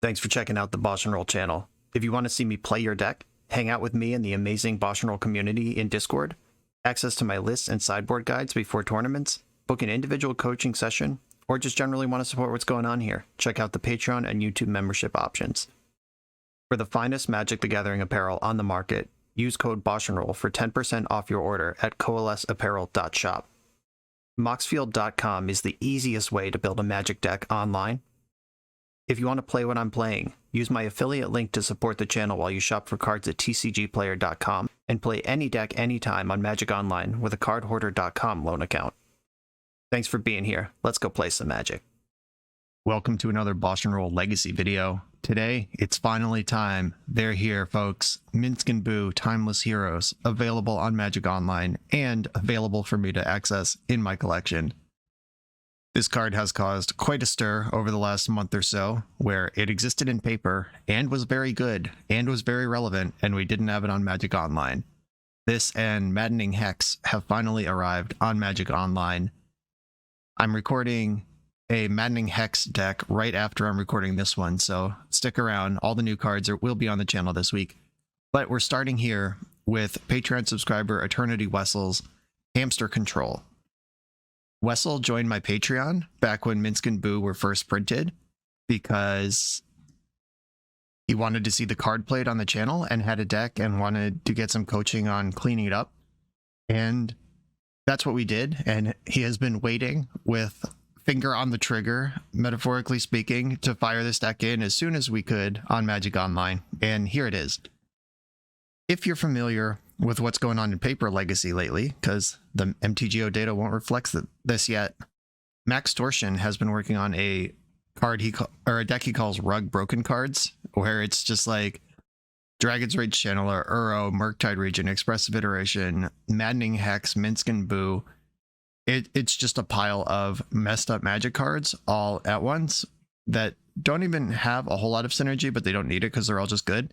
Thanks for checking out the BoshNRoll channel. If you want to see me play your deck, hang out with me in the amazing BoshNRoll community in Discord, access to my lists and sideboard guides before tournaments, book an individual coaching session, or just generally want to support what's going on here, check out the Patreon and YouTube membership options. For the finest Magic the Gathering apparel on the market, use code BoshNRoll for 10% off your order at coalesceapparel.shop. Moxfield.com is the easiest way to build a Magic deck online. If you want to play what I'm playing, use my affiliate link to support the channel while you shop for cards at tcgplayer.com and play any deck anytime on Magic Online with a cardhoarder.com loan account. Thanks for being here. Let's go play some Magic. Welcome to another BoshNRoll Legacy video. Today, it's finally time. They're here, folks. Minsc and Boo, Timeless Heroes, available on Magic Online and available for me to access in my collection. This card has caused quite a stir over the last month or so, where it existed in paper and was very good and was very relevant, and we didn't have it on Magic Online. This and Maddening Hex have finally arrived on Magic Online. I'm recording a Maddening Hex deck right after I'm recording this one, so stick around. All the new cards will be on the channel this week. But we're starting here with Patreon subscriber Eternity Wessel's Hamster Control. Wessel joined my Patreon back when Minsc and Boo were first printed because he wanted to see the card played on the channel and had a deck and wanted to get some coaching on cleaning it up. And that's what we did. And he has been waiting with finger on the trigger, metaphorically speaking, to fire this deck in as soon as we could on Magic Online. And here it is. If you're familiar with what's going on in paper Legacy lately, because the MTGO data won't reflect this yet, Max Torsion has been working on a card a deck he calls RUG Broken Cards, where it's just like Dragon's Rage Channeler, Uro, Murktide Region, Expressive Iteration, Maddening Hex, Minsc and Boo. It's just a pile of messed up Magic cards all at once that don't even have a whole lot of synergy, but they don't need it because they're all just good.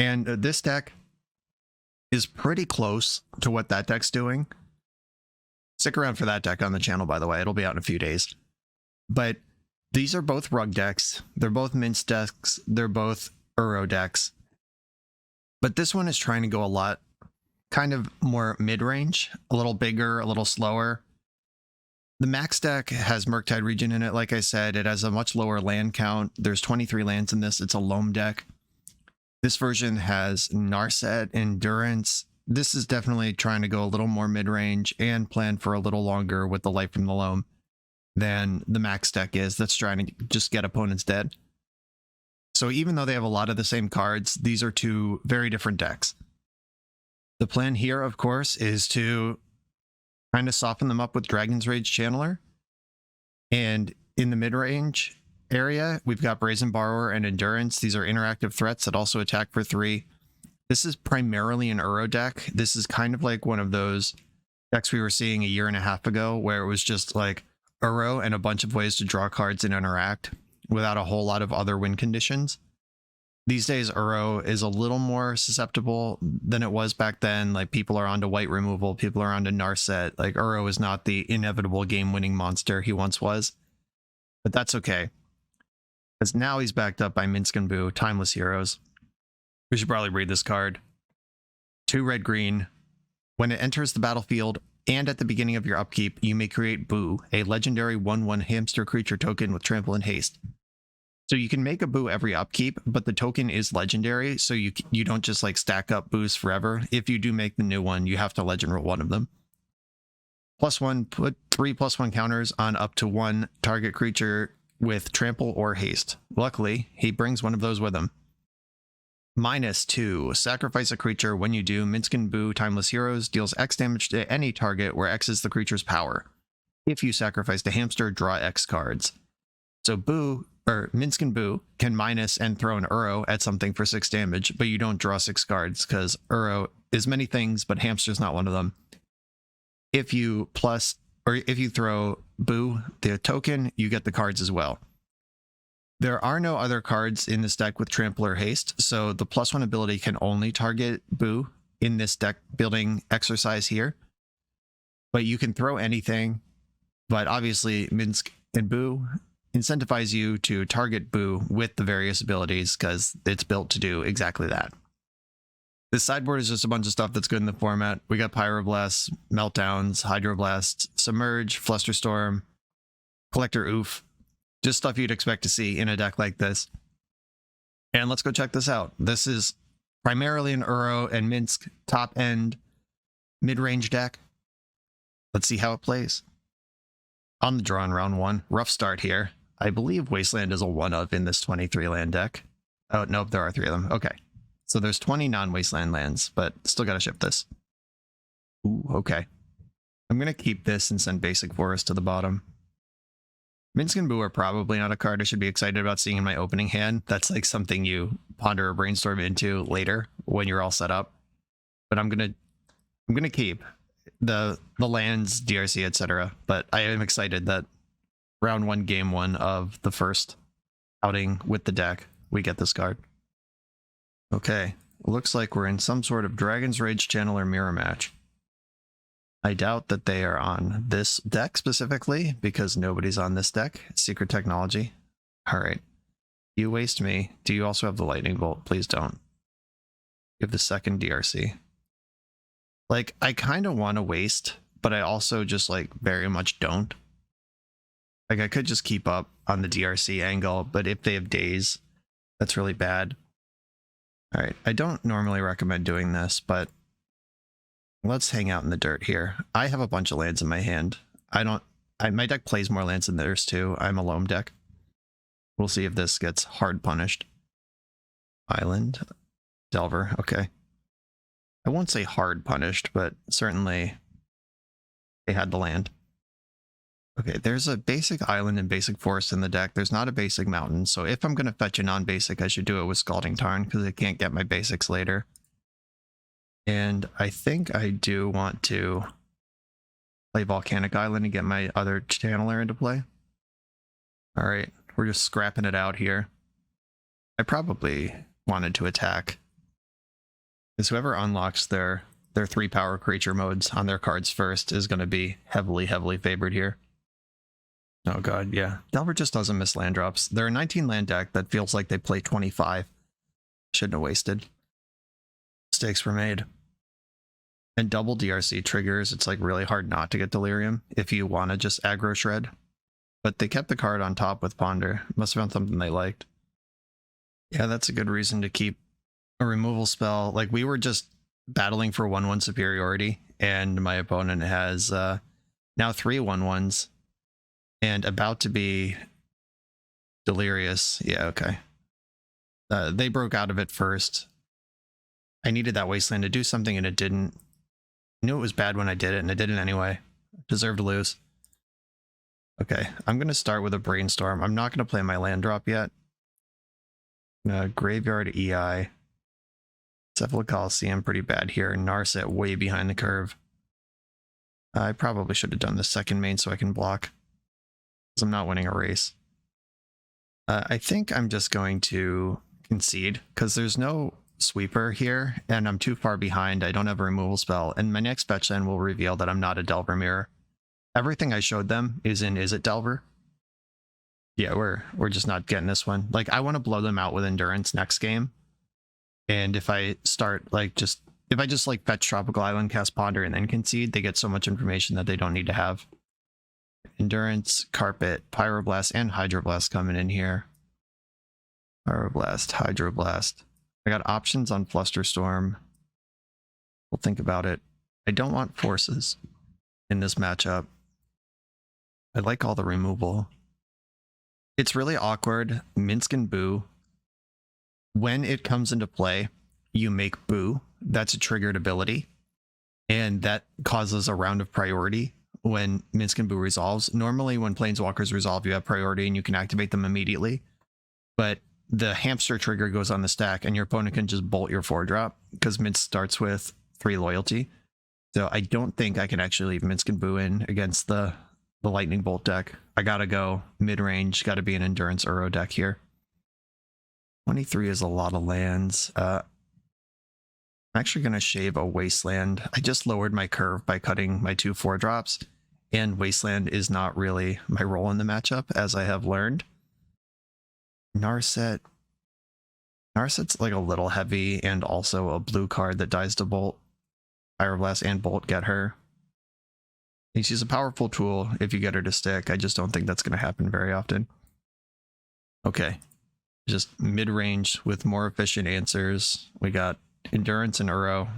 And this deck is pretty close to what that deck's doing. Stick around for that deck on the channel, by the way. It'll be out in a few days. But these are both RUG decks. They're both Minsc decks. They're both Uro decks. But this one is trying to go a lot kind of more mid-range, a little bigger, a little slower. The Max deck has Murktide Region in it. Like I said, it has a much lower land count. There's 23 lands in this. It's a loam deck. This version has Narset, Endurance. This is definitely trying to go a little more mid-range and plan for a little longer with the Light from the Loam than the Max deck is. That's trying to just get opponents dead. So even though they have a lot of the same cards, these are two very different decks. The plan here, of course, is to kind of soften them up with Dragon's Rage Channeler. And in the mid-range area, we've got Brazen Borrower and Endurance. These are interactive threats that also attack for 3. This is primarily an Uro deck. This is kind of like one of those decks we were seeing a year and a half ago, where it was just like Uro and a bunch of ways to draw cards and interact without a whole lot of other win conditions. These days, Uro is a little more susceptible than it was back then. Like, people are onto white removal, people are onto Narset. Like, Uro is not the inevitable game-winning monster he once was. But that's okay, because now he's backed up by Minsc and Boo, Timeless Heroes. We should probably read this card. 2 red-green. When it enters the battlefield and at the beginning of your upkeep, you may create Boo, a legendary 1/1 hamster creature token with trample and haste. So you can make a Boo every upkeep, but the token is legendary, so you don't just like stack up Boos forever. If you do make the new one, you have to legend roll one of them. +1, put 3 +1 counters on up to 1 target creature with trample or haste. Luckily, he brings one of those with him. -2, sacrifice a creature. When you do, Minsc and Boo, Timeless Heroes, deals X damage to any target where X is the creature's power. If you sacrifice the hamster, draw X cards. So Minsc and Boo can minus and throw an Uro at something for 6 damage, but you don't draw 6 cards because Uro is many things, but hamster's not one of them. If you throw Boo, the token, you get the cards as well. There are no other cards in this deck with trample or haste, so the +1 ability can only target Boo in this deck building exercise here. But you can throw anything, but obviously Minsc and Boo incentivize you to target Boo with the various abilities because it's built to do exactly that. This sideboard is just a bunch of stuff that's good in the format. We got Pyroblast, Meltdowns, Hydroblast, Submerge, Flusterstorm, Collector Oof. Just stuff you'd expect to see in a deck like this. And let's go check this out. This is primarily an Uro and Minsc top-end mid-range deck. Let's see how it plays. On the draw in round 1, rough start here. I believe Wasteland is a 1-of in this 23 land deck. Oh, nope, there are 3 of them. Okay. So there's 20 non-Wasteland lands, but still gotta ship this. Ooh, okay. I'm gonna keep this and send Basic Forest to the bottom. Minsc and Boo are probably not a card I should be excited about seeing in my opening hand. That's like something you ponder or brainstorm into later when you're all set up. But I'm gonna keep the lands, DRC, etc. But I am excited that round 1, game 1 of the first outing with the deck, we get this card. Okay, looks like we're in some sort of Dragon's Rage Channeler mirror match. I doubt that they are on this deck specifically, because nobody's on this deck. Secret Technology. Alright. You waste me. Do you also have the Lightning Bolt? Please don't. You have the second DRC. Like, I kind of want to waste, but I also just, like, very much don't. Like, I could just keep up on the DRC angle, but if they have days, that's really bad. Alright, I don't normally recommend doing this, but let's hang out in the dirt here. I have a bunch of lands in my hand. My deck plays more lands than theirs too. I'm a loam deck. We'll see if this gets hard punished. Island. Delver, okay. I won't say hard punished, but certainly they had the land. Okay, there's a basic island and basic forest in the deck. There's not a basic mountain, so if I'm going to fetch a non-basic, I should do it with Scalding Tarn, because I can't get my basics later. And I think I do want to play Volcanic Island and get my other channeler into play. Alright, we're just scrapping it out here. I probably wanted to attack, because whoever unlocks their 3 power creature modes on their cards first is going to be heavily favored here. Oh god, yeah. Delver just doesn't miss land drops. They're a 19 land deck that feels like they play 25. Shouldn't have wasted. Mistakes were made. And double DRC triggers, it's like really hard not to get Delirium if you want to just aggro shred. But they kept the card on top with Ponder. Must have been something they liked. Yeah, that's a good reason to keep a removal spell. Like, we were just battling for 1/1 superiority, and my opponent has now 3 1/1s. And about to be Delirious. Yeah, okay. They broke out of it first. I needed that Wasteland to do something, and it didn't. I knew it was bad when I did it, and I did it anyway. Deserved to lose. Okay, I'm going to start with a Brainstorm. I'm not going to play my land drop yet. Graveyard EI. Cephala Coliseum, pretty bad here. Narset way behind the curve. I probably should have done the second main so I can block, because I'm not winning a race. I think I'm just going to concede, because there's no sweeper here, and I'm too far behind. I don't have a removal spell, and my next fetch land will reveal that I'm not a Delver Mirror. Everything I showed them is in Is It Delver? Yeah, we're just not getting this one. Like, I want to blow them out with Endurance next game, and if I start, like, if I just like fetch Tropical Island, cast Ponder, and then concede, they get so much information that they don't need to have. Endurance, Carpet, Pyroblast, and Hydroblast coming in here. Pyroblast, Hydroblast. I got options on Flusterstorm. We'll think about it. I don't want forces in this matchup. I like all the removal. It's really awkward. Minsc and Boo. When it comes into play, you make Boo. That's a triggered ability. And that causes a round of priority when Minsc and Boo resolves. Normally, when Planeswalkers resolve, you have priority and you can activate them immediately. But the hamster trigger goes on the stack, and your opponent can just bolt your 4-drop, because Minsc starts with 3 loyalty. So I don't think I can actually leave Minsc and Boo in against the Lightning Bolt deck. I gotta go mid-range, gotta be an Endurance Uro deck here. 23 is a lot of lands. I'm actually gonna shave a Wasteland. I just lowered my curve by cutting my 2 4-drops, and Wasteland is not really my role in the matchup, as I have learned. Narset. Narset's like a little heavy and also a blue card that dies to Bolt. Pyroblast and Bolt get her. And she's a powerful tool if you get her to stick. I just don't think that's going to happen very often. Okay. Just mid-range with more efficient answers. We got Endurance and Uro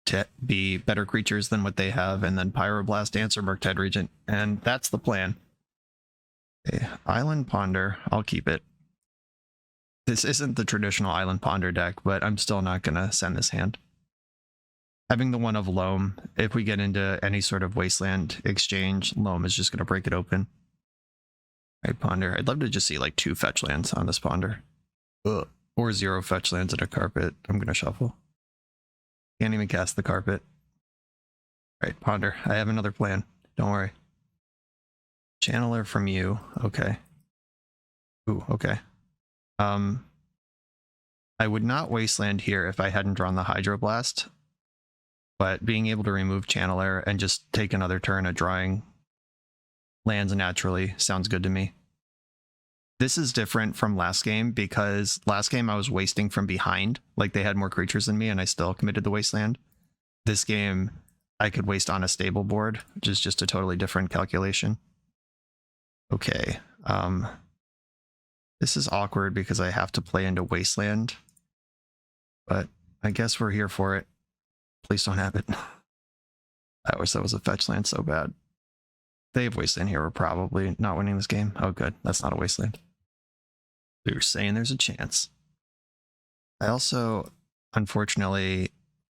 to be better creatures than what they have, and then Pyroblast answer Murktide Regent. And that's the plan. Okay. Island Ponder. I'll keep it. This isn't the traditional Island Ponder deck, but I'm still not going to send this hand. Having the one of Loam, if we get into any sort of Wasteland exchange, Loam is just going to break it open. Right, Ponder. I'd love to just see like 2 fetch lands on this Ponder. Ugh. Or 0 fetch lands and a carpet. I'm going to shuffle. Can't even cast the carpet. Right, Ponder. I have another plan. Don't worry. Channeler from you. Okay. Ooh, okay. I would not Wasteland here if I hadn't drawn the Hydroblast. But being able to remove Channeler and just take another turn at drawing lands naturally sounds good to me. This is different from last game because last game I was wasting from behind. Like they had more creatures than me and I still committed the Wasteland. This game I could waste on a stable board, which is just a totally different calculation. Okay. This is awkward because I have to play into Wasteland. But I guess we're here for it. Please don't have it. I wish that was a fetch land so bad. They have Wasteland here. We're probably not winning this game. Oh, good. That's not a Wasteland. You're saying there's a chance. I also, unfortunately,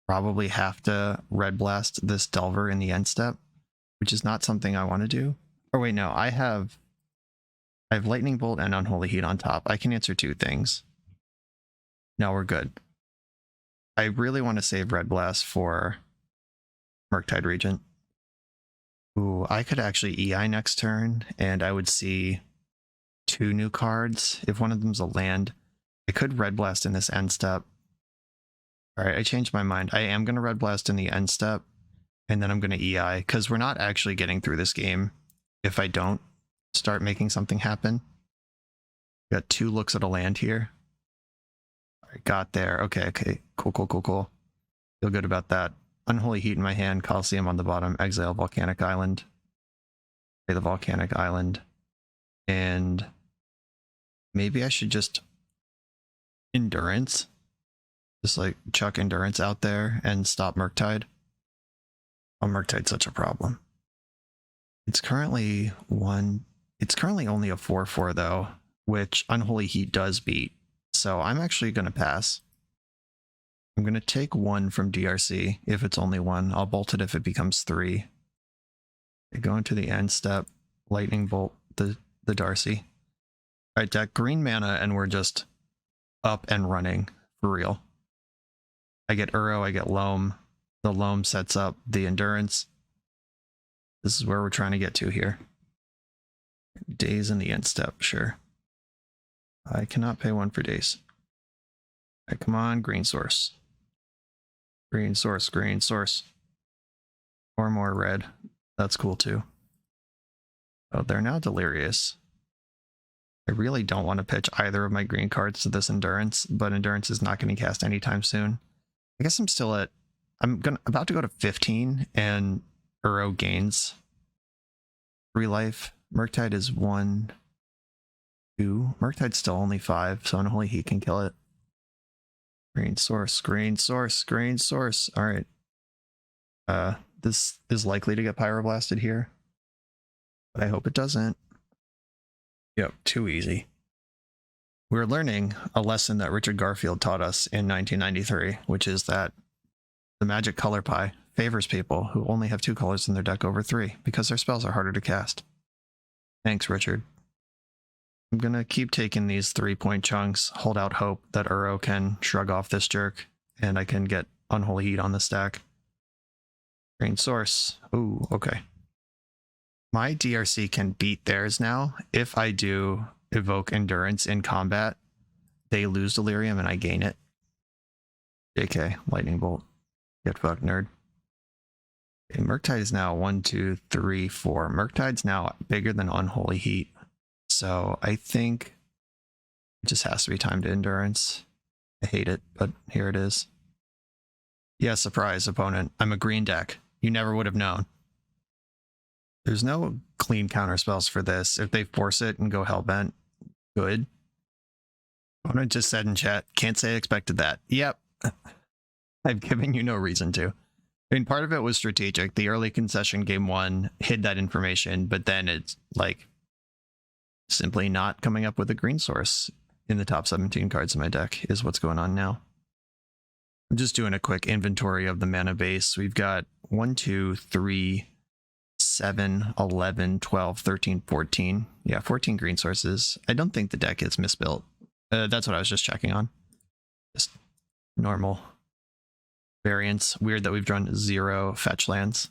probably have to Red Blast this Delver in the end step, which is not something I want to do. Or wait, no. I have Lightning Bolt and Unholy Heat on top. I can answer 2 things. No, we're good. I really want to save Red Blast for Murktide Regent. Ooh, I could actually EI next turn, and I would see 2 new cards. If one of them's a land, I could Red Blast in this end step. Alright, I changed my mind. I am going to Red Blast in the end step, and then I'm going to EI, because we're not actually getting through this game if I don't start making something happen. Got 2 looks at a land here. Got there. Okay. Cool. Feel good about that. Unholy Heat in my hand. Coliseum on the bottom. Exile Volcanic Island. Play the Volcanic Island. And maybe I should just Endurance. Just like chuck Endurance out there and stop Murktide. Oh, Murktide's such a problem. It's currently only a 4/4 though, which Unholy Heat does beat. So I'm actually going to pass. I'm going to take 1 from DRC if it's only 1. I'll bolt it if it becomes 3. I go into the end step, Lightning Bolt the Darcy. Alright, deck, green mana, and we're just up and running for real. I get Uro, I get Loam. The Loam sets up the Endurance. This is where we're trying to get to here. Days in the end step, sure. I cannot pay 1 for days. Right, come on, green source. Green source. Or more red. That's cool too. Oh, they're now delirious. I really don't want to pitch either of my green cards to this Endurance, but Endurance is not going to cast anytime soon. I guess I'm still at... about to go to 15, and Uro gains 3 life. Murktide is 1... 2. Murktide's still only 5, so Unholy Heat can kill it. Green source. Alright. This is likely to get Pyroblasted here, but I hope it doesn't. Yep, too easy. We're learning a lesson that Richard Garfield taught us in 1993, which is that the magic color pie favors people who only have 2 colors in their deck over 3, because their spells are harder to cast. Thanks, Richard. I'm going to keep taking these 3-point chunks, hold out hope that Uro can shrug off this jerk, and I can get Unholy Heat on the stack. Green source. Ooh, okay. My DRC can beat theirs now. If I do evoke Endurance in combat, they lose Delirium and I gain it. JK, Lightning Bolt. Get fucked, nerd. Okay, Murktide is now 1, 2, 3, 4. Murktide's now bigger than Unholy Heat. So I think It just has to be timed to endurance. I hate it, but here it is. Yeah, surprise, opponent. I'm a green deck. You never would have known. There's no clean counter spells for this. If they force it and go Hellbent, good. Opponent just said in chat, can't say I expected that. Yep. I've given you no reason to. I mean, part of it was strategic. The early concession game 1 hid that information, but then it's like simply not coming up with a green source in the top 17 cards in my deck is what's going on now. I'm just doing a quick inventory of the mana base. We've got 1, 2, 3, 7, 11, 12, 13, 14. Yeah, 14 green sources. I don't think the deck is misbuilt. That's what I was just checking on. Just normal variants. Weird that we've drawn 0 fetch lands.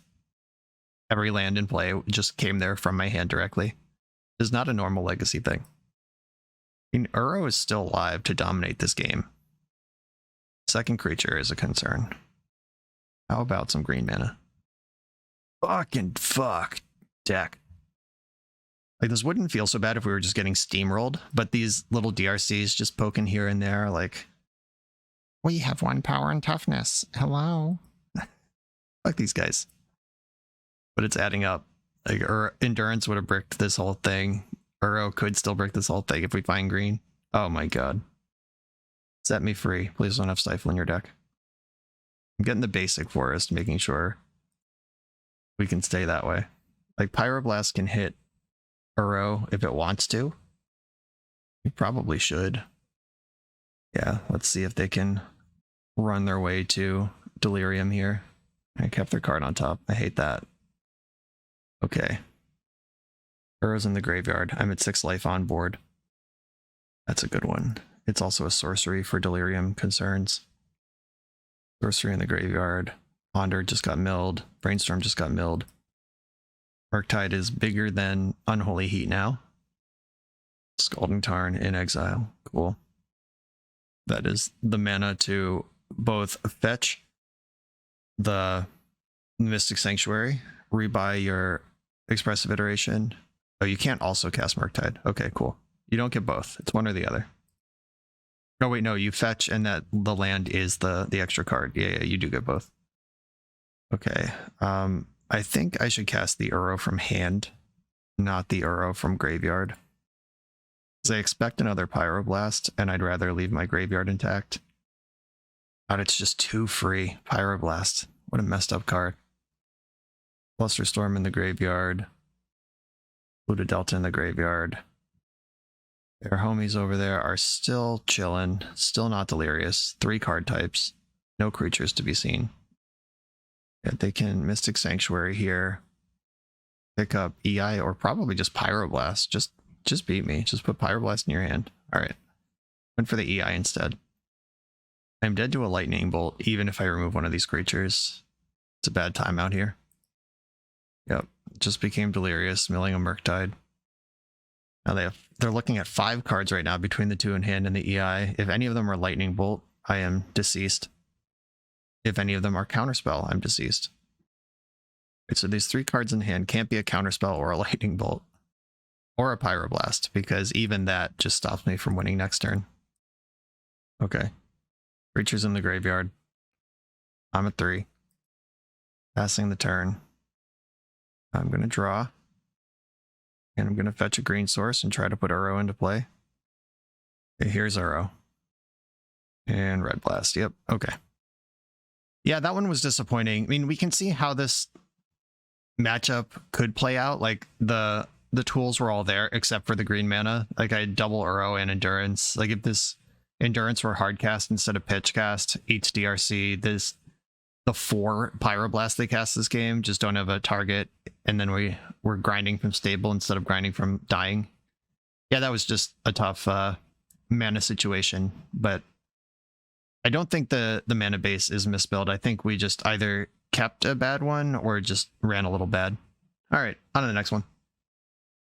Every land in play just came there from my hand directly. It's not a normal legacy thing. I mean, Uro is still alive to dominate this game. Second creature is a concern. How about some green mana? Fucking fuck deck. Like, this wouldn't feel so bad if we were just getting steamrolled, but these little DRCs just poking here and there, like, we have 1 power and toughness. Hello. Fuck these guys. But it's adding up. Like, endurance would have bricked this whole thing. Uro could still brick this whole thing if we find green. Oh my god. Set me free. Please don't have Stifle in your deck. I'm getting the basic forest, making sure we can stay that way. Like, Pyroblast can hit Uro if it wants to. We probably should. Yeah, let's see if they can run their way to Delirium here. I kept their card on top. I hate that. Okay. Uro's in the graveyard. I'm at 6 life on board. That's a good one. It's also a sorcery for Delirium concerns. Sorcery in the graveyard. Ponder just got milled. Brainstorm just got milled. Murktide is bigger than Unholy Heat now. Scalding Tarn in exile. Cool. That is the mana to both fetch the Mystic Sanctuary, rebuy your Expressive Iteration. Oh, you can't also cast Murktide. Okay, cool. You don't get both. It's one or the other. Oh wait, no, you fetch and that the land is the extra card. Yeah, you do get both. Okay. I think I should cast the Uro from hand, not the Uro from graveyard. Because I expect another Pyroblast, and I'd rather leave my graveyard intact. God, it's just too free. Pyroblast. What a messed up card. Flusterstorm in the graveyard. Pluto Delta in the graveyard. Their homies over there are still chilling. Still not delirious. 3 card types. No creatures to be seen. Yeah, they can Mystic Sanctuary here. Pick up EI or probably just Pyroblast. Just beat me. Just put Pyroblast in your hand. Alright. Went for the EI instead. I'm dead to a Lightning Bolt, even if I remove one of these creatures. It's a bad time out here. Yep. Just became delirious, milling a Murktide. Now they're looking at 5 cards right now between the 2 in hand and the EI. If any of them are Lightning Bolt, I am deceased. If any of them are Counterspell, I'm deceased. Right, so these 3 cards in hand can't be a Counterspell or a Lightning Bolt. Or a Pyroblast, because even that just stops me from winning next turn. Okay. Creatures in the graveyard. I'm at 3. Passing the turn. I'm going to draw. And I'm going to fetch a green source and try to put Uro into play. Okay, here's Uro. And Red Blast. Yep, okay. Yeah, that one was disappointing. I mean, we can see how this matchup could play out. Like, the tools were all there except for the green mana. Like, I had double Uro and Endurance. Like, if this Endurance were hard cast instead of pitch cast, each DRC, the 4 Pyroblast they cast this game just don't have a target, and then we're grinding from stable instead of grinding from dying. Yeah, that was just a tough mana situation, but I don't think the mana base is misbuilt. I think we just either kept a bad one or just ran a little bad. All right, on to the next one.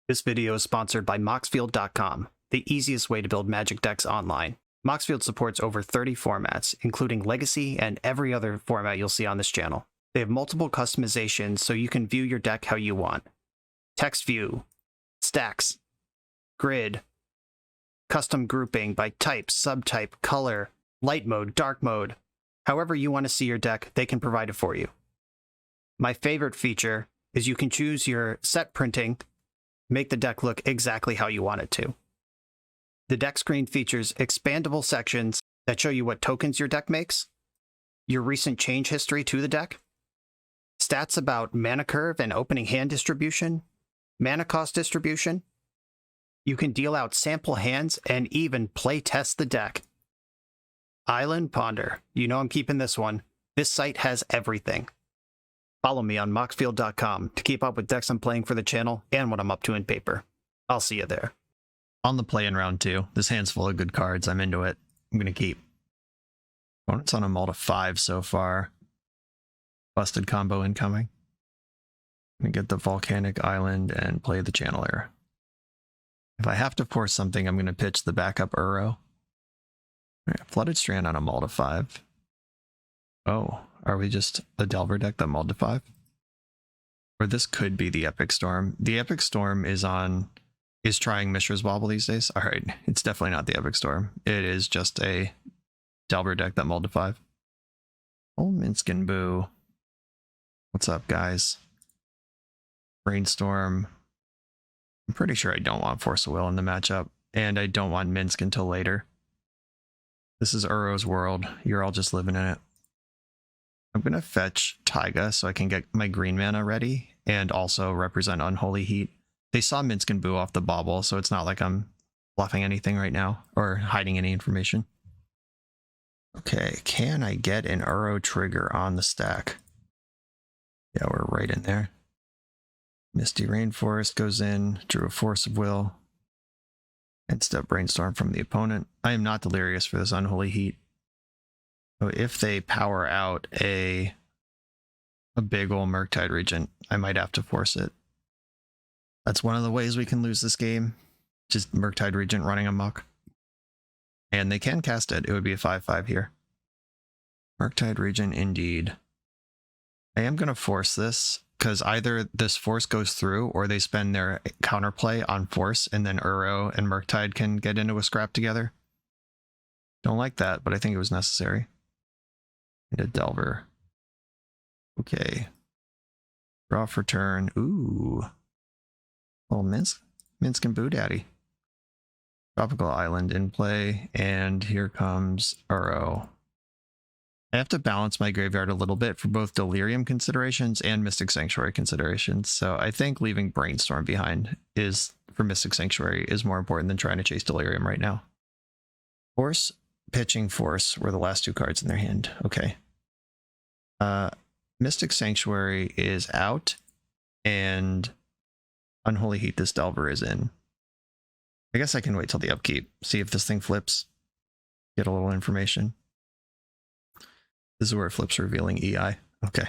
This video is sponsored by Moxfield.com, the easiest way to build Magic decks online. Moxfield supports over 30 formats, including Legacy and every other format you'll see on this channel. They have multiple customizations so you can view your deck how you want. Text view, stacks, grid, custom grouping by type, subtype, color, light mode, dark mode. However you want to see your deck, they can provide it for you. My favorite feature is you can choose your set printing, make the deck look exactly how you want it to. The deck screen features expandable sections that show you what tokens your deck makes, your recent change history to the deck, stats about mana curve and opening hand distribution, mana cost distribution. You can deal out sample hands and even play test the deck. Island Ponder. You know I'm keeping this one. This site has everything. Follow me on moxfield.com to keep up with decks I'm playing for the channel and what I'm up to in paper. I'll see you there. On the play in round 2, this hand's full of good cards. I'm into it. I'm going to keep. Opponent's on a mull to 5 so far. Busted combo incoming. I'm going to get the Volcanic Island and play the Channeler. If I have to force something, I'm going to pitch the backup Uro. Right, Flooded Strand on a mull to 5. Oh, are we just a Delver deck that mulled to 5? Or this could be the Epic Storm. The Epic Storm is trying Mishra's Wobble these days. All right, it's definitely not the Epic Storm. It is just a Delver deck that mulled to 5. Oh, Minsc and Boo. What's up, guys? Brainstorm. I'm pretty sure I don't want Force of Will in the matchup, and I don't want Minsc until later. This is Uro's world. You're all just living in it. I'm going to fetch Taiga so I can get my green mana ready and also represent Unholy Heat. They saw Minsc and Boo off the bobble, so it's not like I'm bluffing anything right now or hiding any information. Okay, can I get an Uro trigger on the stack? Yeah, we're right in there. Misty Rainforest goes in, drew a Force of Will, and step Brainstorm from the opponent. I am not delirious for this Unholy Heat. So if they power out a big ol' Murktide Regent, I might have to force it. That's one of the ways we can lose this game. Just Murktide Regent running amok. And they can cast it. It would be a 5/5 here. Murktide Regent indeed. I am going to force this, because either this force goes through or they spend their counterplay on force, and then Uro and Murktide can get into a scrap together. Don't like that, but I think it was necessary. And a Delver. Okay. Draw for turn. Ooh. Oh, Minsc and Boo Daddy. Tropical Island in play, and here comes Uro. I have to balance my graveyard a little bit for both Delirium considerations and Mystic Sanctuary considerations, so I think leaving Brainstorm behind for Mystic Sanctuary is more important than trying to chase Delirium right now. Force, pitching Force were the last 2 cards in their hand. Okay. Mystic Sanctuary is out, and Unholy Heat this Delver is in. I guess I can wait till the upkeep, see if this thing flips, get a little information. This is where it flips, revealing EI. Okay.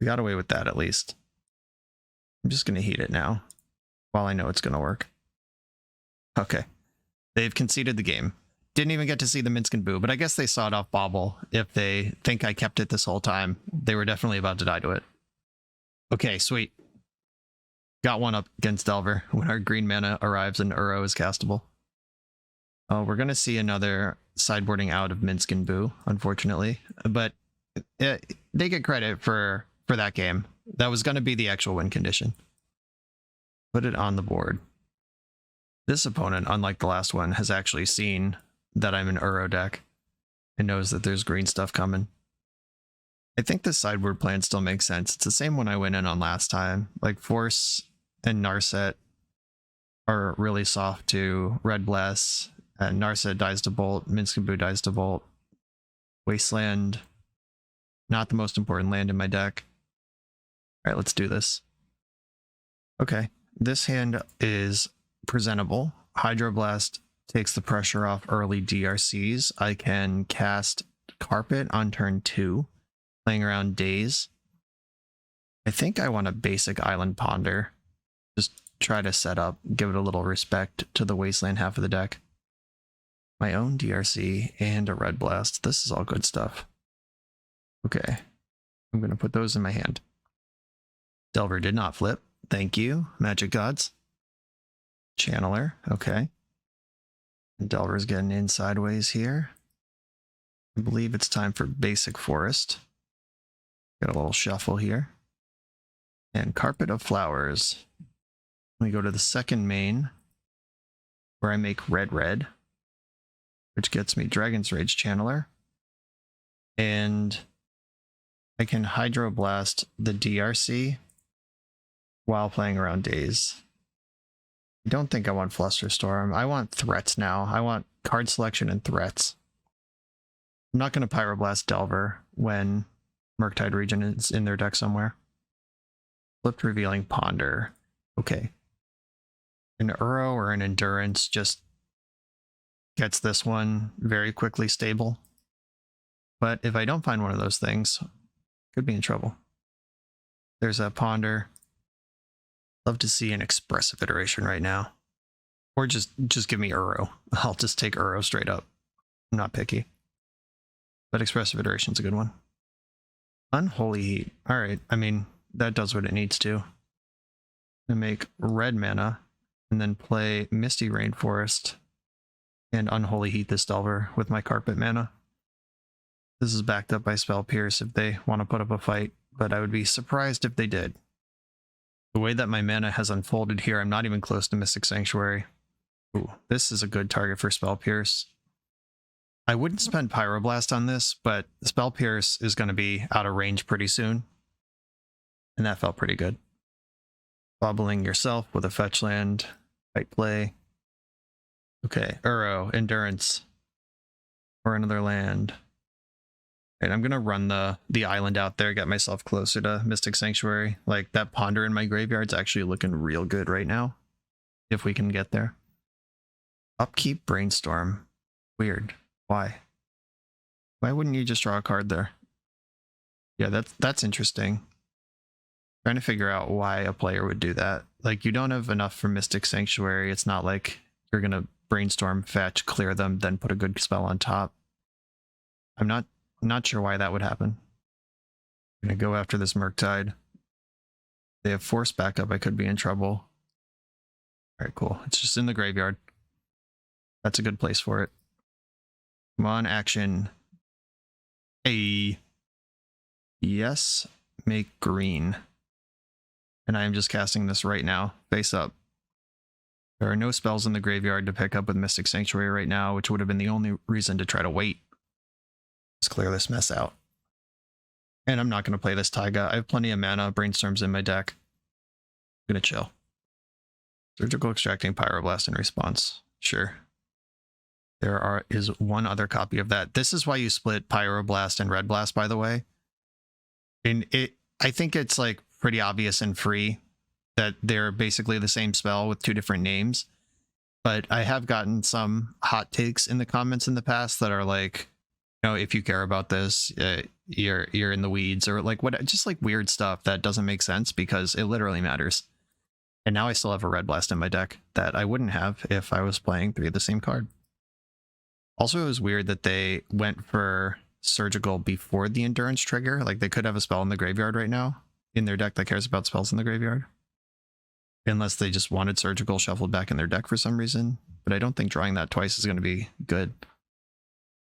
We got away with that at least. I'm just going to heat it now, while I know it's going to work. Okay. They've conceded the game. Didn't even get to see the Minsc and Boo, but I guess they saw it off bobble. If they think I kept it this whole time, they were definitely about to die to it. Okay, sweet. Got one up against Delver when our green mana arrives and Uro is castable. Oh, we're going to see another sideboarding out of Minsc and Boo, unfortunately. But they get credit for that game. That was going to be the actual win condition. Put it on the board. This opponent, unlike the last one, has actually seen that I'm an Uro deck and knows that there's green stuff coming. I think this sideboard plan still makes sense. It's the same one I went in on last time. Like Force and Narset are really soft to Red Bless. And Narset dies to Bolt. Minsc and Boo dies to Bolt. Wasteland. Not the most important land in my deck. Alright, let's do this. Okay. This hand is presentable. Hydroblast takes the pressure off early DRCs. I can cast Carpet on turn 2, playing around Daze. I think I want a basic Island Ponder. Just try to set up, give it a little respect to the Wasteland half of the deck. My own DRC and a Red Blast. This is all good stuff. Okay. I'm going to put those in my hand. Delver did not flip. Thank you, Magic Gods. Channeler. Okay. Delver's getting in sideways here. I believe it's time for basic forest. Got a little shuffle here. And Carpet of Flowers. We go to the second main, where I make red, which gets me Dragon's Rage Channeler. And I can Hydroblast the DRC while playing around Daze. I don't think I want Flusterstorm. I want threats now. I want card selection and threats. I'm not going to Pyroblast Delver when Murktide Region is in their deck somewhere. Flipped Revealing Ponder. Okay. An Uro or an Endurance just gets this one very quickly stable. But if I don't find one of those things, could be in trouble. There's a Ponder. Love to see an expressive iteration right now. Or just give me Uro. I'll just take Uro straight up. I'm not picky. But expressive iteration's a good one. Unholy Heat. Alright, I mean, that does what it needs to. I make red mana, and then play Misty Rainforest and Unholy Heat this Delver with my Carpet mana. This is backed up by Spell Pierce if they want to put up a fight, but I would be surprised if they did. The way that my mana has unfolded here, I'm not even close to Mystic Sanctuary. Ooh, this is a good target for Spell Pierce. I wouldn't spend Pyroblast on this, but Spell Pierce is going to be out of range pretty soon. And that felt pretty good. Bobbling yourself with a fetch land. Fight play. Okay, Uro, Endurance. Or another land. And I'm going to run the island out there, get myself closer to Mystic Sanctuary. Like, that Ponder in my graveyard's actually looking real good right now. If we can get there. Upkeep Brainstorm. Weird. Why? Why wouldn't you just draw a card there? Yeah, that's interesting. Trying to figure out why a player would do that. Like, you don't have enough for Mystic Sanctuary. It's not like you're going to Brainstorm, fetch, clear them, then put a good spell on top. I'm not sure why that would happen. I'm going to go after this Murktide. They have Force backup. I could be in trouble. Alright, cool. It's just in the graveyard. That's a good place for it. Come on, action. Hey. Yes, make green. And I am just casting this right now, face up. There are no spells in the graveyard to pick up with Mystic Sanctuary right now, which would have been the only reason to try to wait. Let's clear this mess out. And I'm not going to play this Taiga. I have plenty of mana, Brainstorms in my deck. I'm going to chill. Surgical Extracting Pyroblast in response. Sure. There is one other copy of that. This is why you split Pyroblast and Red Blast, by the way. And I think it's like pretty obvious and free that they're basically the same spell with two different names. But I have gotten some hot takes in the comments in the past that are like, you know, if you care about this, you're in the weeds, or like what, just like weird stuff that doesn't make sense because it literally matters. And now I still have a Red Blast in my deck that I wouldn't have if I was playing three of the same card. Also, it was weird that they went for Surgical before the Endurance trigger. Like, they could have a spell in the graveyard right now in their deck that cares about spells in the graveyard. Unless they just wanted Surgical shuffled back in their deck for some reason. But I don't think drawing that twice is going to be good.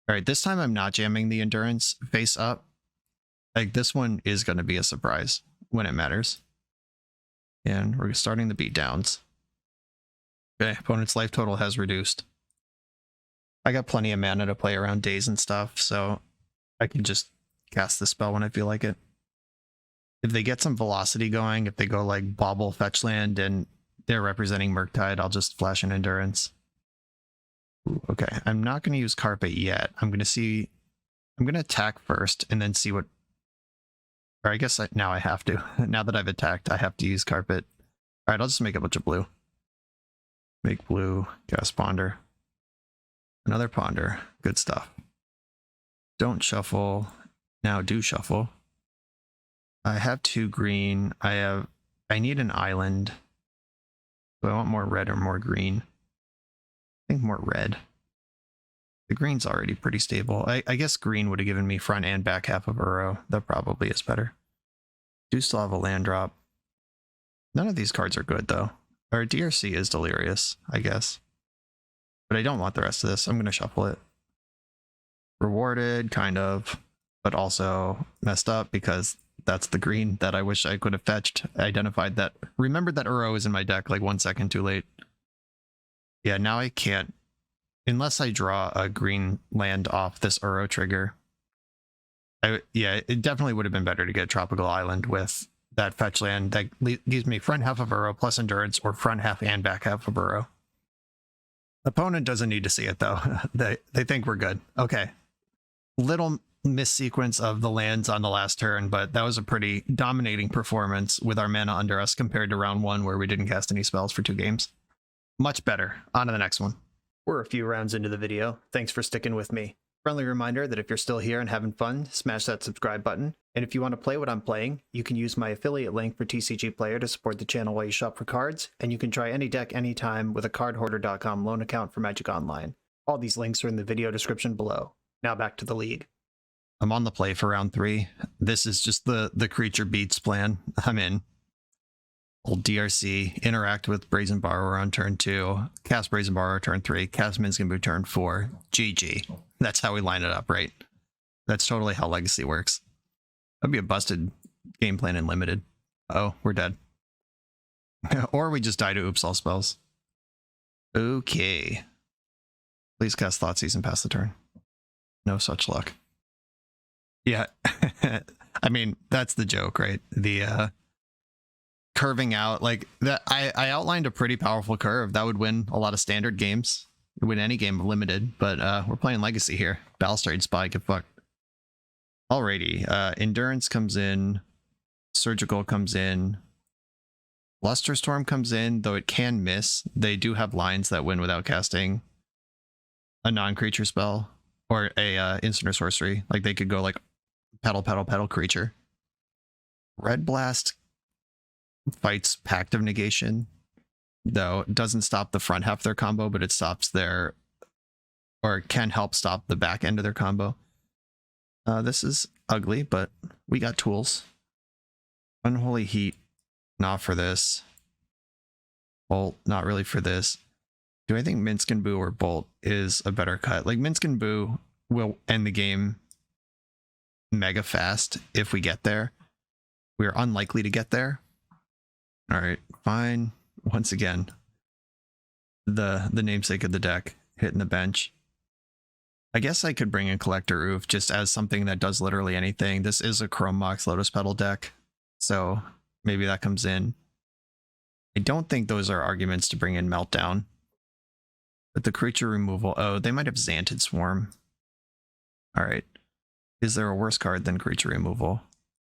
Alright, this time I'm not jamming the Endurance face up. Like, this one is going to be a surprise when it matters. And we're starting the beatdowns. Okay, opponent's life total has reduced. I got plenty of mana to play around Daze and stuff, so I can just cast the spell when I feel like it. If they get some velocity going, if they go like Bobble Fetchland and they're representing Murktide, I'll just flash an Endurance. Ooh, okay, I'm not going to use Carpet yet. I'm going to attack first and then see what... Or I guess now I have to. Now that I've attacked, I have to use Carpet. Alright, I'll just make a bunch of blue. Make blue, cast Ponder. Another Ponder. Good stuff. Don't shuffle. Now do shuffle. I have 2 green. I need an island. Do I want more red or more green? I think more red. The green's already pretty stable. I guess green would have given me front and back half of Uro. That probably is better. Do still have a land drop. None of these cards are good though. Our DRC is delirious, I guess. But I don't want the rest of this. I'm going to shuffle it. Rewarded, kind of, but also messed up because that's the green that I wish I could have fetched. I identified that. Remembered that Uro is in my deck like 1 second too late. Yeah, now I can't. Unless I draw a green land off this Uro trigger. Yeah, it definitely would have been better to get Tropical Island with that fetch land that gives me front half of Uro plus Endurance, or front half and back half of Uro. Opponent doesn't need to see it though. They think we're good. Okay. Little missequence of the lands on the last turn, but that was a pretty dominating performance with our mana under us compared to round 1 where we didn't cast any spells for 2 games. Much better. On to the next one. We're a few rounds into the video. Thanks for sticking with me. Friendly reminder that if you're still here and having fun, smash that subscribe button. And if you want to play what I'm playing, you can use my affiliate link for TCG Player to support the channel while you shop for cards, and you can try any deck anytime with a cardhoarder.com loan account for Magic Online. All these links are in the video description below. Now back to the league. I'm on the play for round 3. This is just the creature beats plan. I'm in. Old DRC, interact with Brazen Borrower on turn 2, cast Brazen Borrower turn 3, cast Minsc and Boo turn 4, GG. That's how we line it up, right? That's totally how Legacy works. That'd be a busted game plan in Limited. Oh, we're dead. Or we just die to oops all spells. Okay. Please cast Thoughtseize and pass the turn. No such luck. Yeah. I mean, that's the joke, right? The curving out, like that. I outlined a pretty powerful curve that would win a lot of standard games, win any game of Limited, but we're playing Legacy here. Balustrade Spy, get fucked. Alrighty, Endurance comes in, Surgical comes in, Luster Storm comes in, though it can miss. They do have lines that win without casting a non-creature spell or a instant or sorcery. Like they could go like pedal, pedal, pedal creature. Red Blast fights Pact of Negation, though it doesn't stop the front half of their combo, but it stops their, or can help stop the back end of their combo. This is ugly, but we got tools. Unholy Heat, not for this. Bolt, not really for this. Do I think Minsc and Boo or Bolt is a better cut? Like Minsc and Boo will end the game mega fast if we get there. We're unlikely to get there. All right, fine. Once again, the namesake of the deck hitting the bench. I guess I could bring in Collector Oof just as something that does literally anything. This is a Chrome Mox Lotus Petal deck, so maybe that comes in. I don't think those are arguments to bring in Meltdown. But the creature removal, oh, they might have Xanted Swarm. All right. Is there a worse card than creature removal?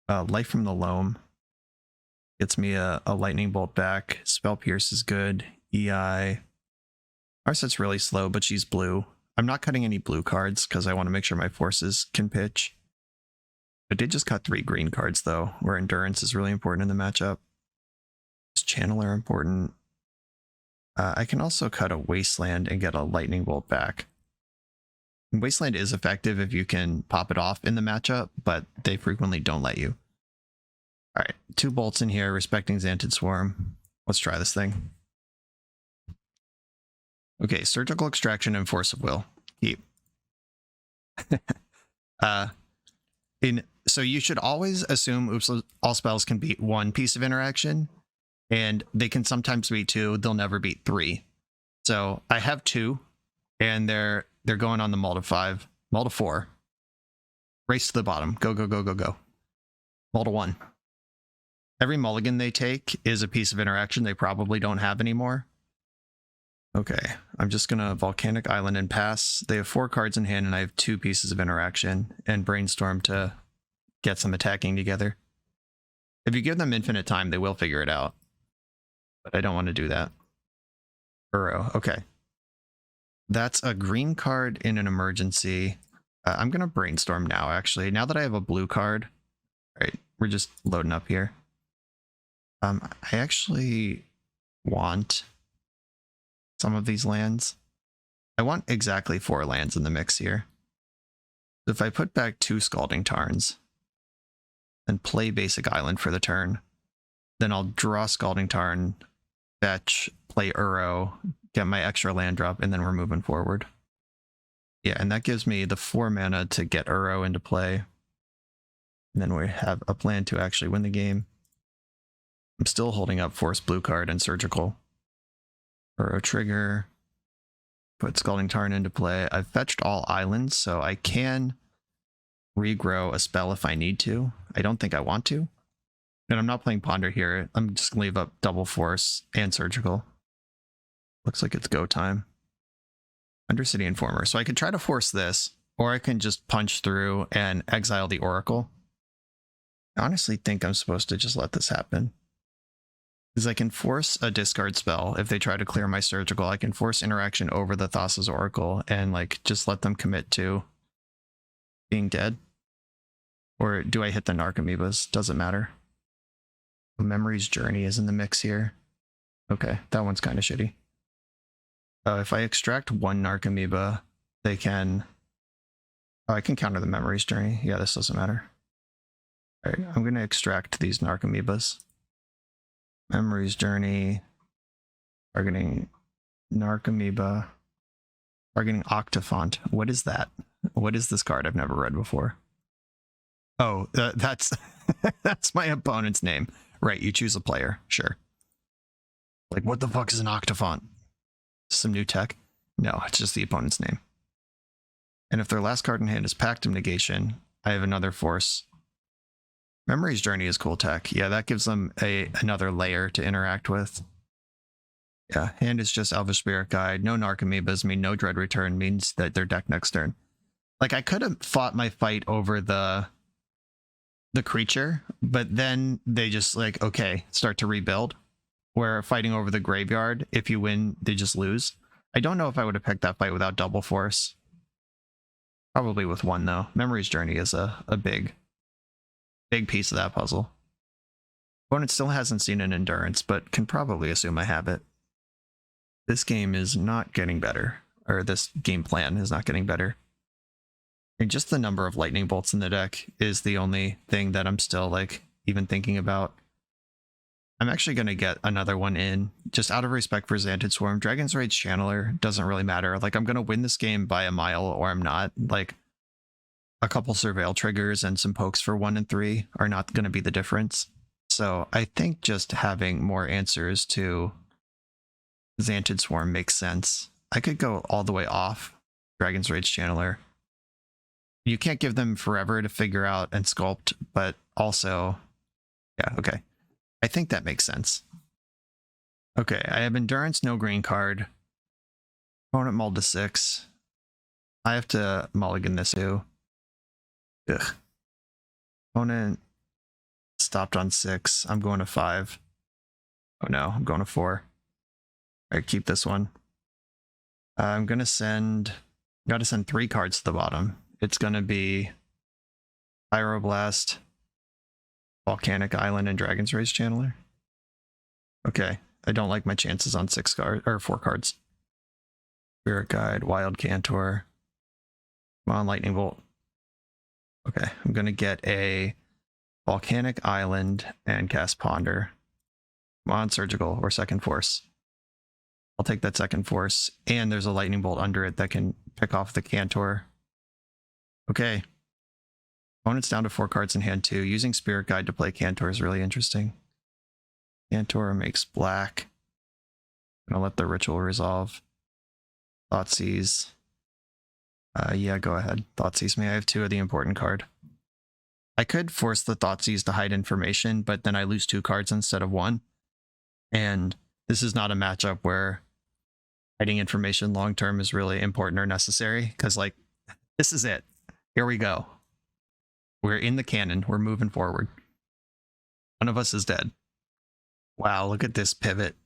Life from the Loam gets me a Lightning Bolt back. Spell Pierce is good. EI. Our set's really slow, but she's blue. I'm not cutting any blue cards because I want to make sure my forces can pitch. I did just cut 3 green cards, though, where Endurance is really important in the matchup. This Channeler important. I can also cut a Wasteland and get a Lightning Bolt back. Wasteland is effective if you can pop it off in the matchup, but they frequently don't let you. All right, 2 bolts in here, respecting Xanted Swarm. Let's try this thing. Okay, Surgical Extraction and Force of Will. Keep. So you should always assume oops all spells can beat 1 piece of interaction, and they can sometimes beat 2. They'll never beat 3. So I have 2, and they're going on the mull to 5, mull to 4. Race to the bottom. Go, go, go, go, go. Mull to 1. Every mulligan they take is a piece of interaction they probably don't have anymore. Okay, I'm just gonna Volcanic Island and pass. They have 4 cards in hand, and I have 2 pieces of interaction and Brainstorm to get some attacking together. If you give them infinite time, they will figure it out. But I don't want to do that. Burrow, okay. That's a green card in an emergency. I'm gonna Brainstorm now, actually. Now that I have a blue card. All right, we're just loading up here. I actually want some of these lands. I want exactly 4 lands in the mix here. So if I put back 2 Scalding Tarns and play Basic Island for the turn, then I'll draw Scalding Tarn, fetch, play Uro, get my extra land drop, and then we're moving forward. Yeah, and that gives me the 4 mana to get Uro into play. And then we have a plan to actually win the game. I'm still holding up Force Blue card and Surgical. Uro trigger. Put Scalding Tarn into play. I've fetched all islands, so I can regrow a spell if I need to. I don't think I want to. And I'm not playing Ponder here. I'm just going to leave up Double Force and Surgical. Looks like it's go time. Undercity Informer. So I could try to force this, or I can just punch through and exile the Oracle. I honestly think I'm supposed to just let this happen. Because I can force a discard spell. If they try to clear my Surgical, I can force interaction over the Thassa's Oracle and like just let them commit to being dead. Or do I hit the Narcomoebas? Doesn't matter. Memory's Journey is in the mix here. Okay, that one's kind of shitty. If I extract one Narcomoeba, they can... Oh, I can counter the Memory's Journey. Yeah, this doesn't matter. Alright, I'm going to extract these Narcomoebas. Memory's Journey. Targeting Narcomoeba. Targeting Octafont. What is that? What is this card I've never read before? Oh, that's that's my opponent's name. Right, you choose a player. Sure. Like, what the fuck is an Octafont? Some new tech? No, it's just the opponent's name. And if their last card in hand is Pactum Negation, I have another force. Memory's Journey is cool tech. Yeah, that gives them another layer to interact with. Yeah, hand is just Elvish Spirit Guide. No Narcomoebas mean no Dread Return means that they're deck next turn. Like, I could have fought my fight over the creature, but then they just like, okay, start to rebuild. Where fighting over the graveyard, if you win, they just lose. I don't know if I would have picked that fight without Double Force. Probably with one, though. Memory's Journey is a big piece of that puzzle. Opponent still hasn't seen an Endurance, but can probably assume I have it. This game is not getting better. Or this game plan is not getting better. And just the number of lightning bolts in the deck is the only thing that I'm still like even thinking about. I'm actually going to get another one in just out of respect for Xantid Swarm. Dragon's Rage Channeler doesn't really matter. Like, I'm going to win this game by a mile or I'm not. Like, a couple Surveil triggers and some pokes for 1 and 3 are not going to be the difference. So I think just having more answers to Xantid Swarm makes sense. I could go all the way off Dragon's Rage Channeler. You can't give them forever to figure out and sculpt, but also, yeah, okay. I think that makes sense. Okay, I have Endurance, no green card. Opponent mulled to 6. I have to mulligan this too. Ugh. Opponent stopped on 6. I'm going to 5. Oh no, I'm going to 4. Alright, keep this one. I'm going to send... Gotta send 3 cards to the bottom. It's going to be Pyroblast, Volcanic Island, and Dragon's Rage Channeler. Okay, I don't like my chances on 6 cards, or 4 cards. Spirit Guide, Wild Cantor. Come on, Lightning Bolt. Okay, I'm going to get a Volcanic Island and cast Ponder. Come on, Surgical, or Second Force. I'll take that Second Force, and there's a Lightning Bolt under it that can pick off the Cantor. Okay. Opponent's down to 4 cards in hand too. Using Spirit Guide to play Cantor is really interesting. Cantor makes black. I'm gonna let the Ritual resolve. Thoughtseize. Yeah, go ahead. Thoughtseize me. I have 2 of the important card. I could force the Thoughtseize to hide information, but then I lose 2 cards instead of 1. And this is not a matchup where hiding information long term is really important or necessary, because like, this is it. Here we go. We're in the cannon. We're moving forward. One of us is dead. Wow, look at this pivot.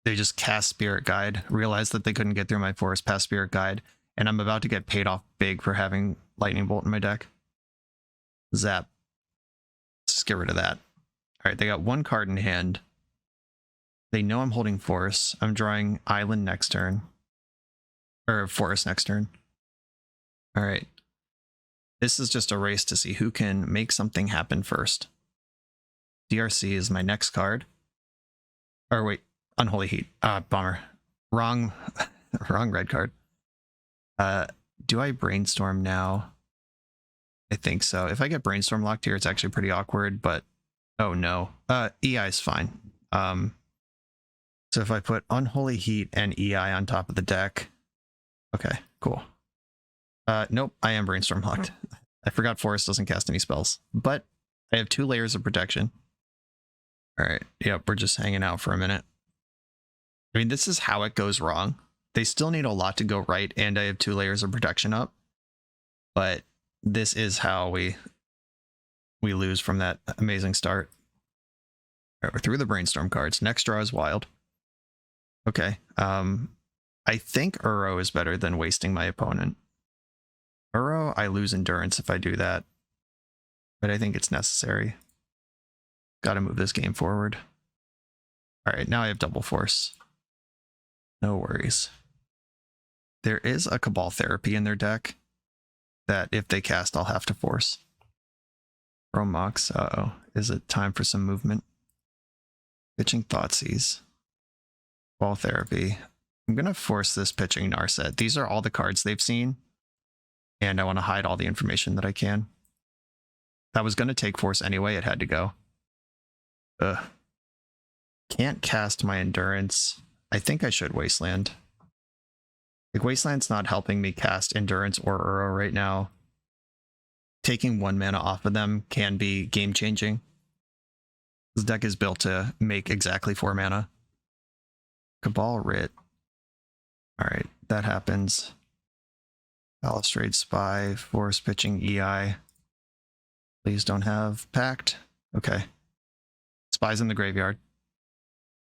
They just cast Spirit Guide, realized that they couldn't get through my forest past Spirit Guide, and I'm about to get paid off big for having Lightning Bolt in my deck. Zap. Let's just get rid of that. Alright, they got 1 card in hand. They know I'm holding Force. I'm drawing Island next turn. Or Forest next turn. Alright. This is just a race to see who can make something happen first. DRC is my next card. Or wait, Unholy Heat. Bummer. Wrong, wrong red card. Do I brainstorm now? I think so. If I get brainstorm locked here, it's actually pretty awkward, but oh no. EI is fine. So if I put Unholy Heat and EI on top of the deck. Okay, cool. Nope, I am brainstorm locked. I forgot Forest doesn't cast any spells, but I have 2 layers of protection. All right, yep, we're just hanging out for a minute. I mean, this is how it goes wrong. They still need a lot to go right, and I have 2 layers of protection up. But this is how we lose from that amazing start. All right, we're through the brainstorm cards. Next draw is wild. Okay. I think Uro is better than wasting my opponent. Uro, I lose endurance if I do that. But I think it's necessary. Gotta move this game forward. Alright, now I have double force. No worries. There is a Cabal Therapy in their deck that if they cast, I'll have to force. Romox, uh-oh. Is it time for some movement? Pitching Thoughtseize. Ball Therapy. I'm going to force this pitching Narset. These are all the cards they've seen, and I want to hide all the information that I can. That was going to take force anyway. It had to go. Ugh. Can't cast my endurance. I think I should Wasteland. Like, Wasteland's not helping me cast endurance or Uro right now. Taking 1 mana off of them can be game-changing. This deck is built to make exactly 4 mana. Cabal Writ. Alright, that happens. Balustrade Spy, Force Pitching EI. Please don't have Pact. Okay. Spy's in the graveyard.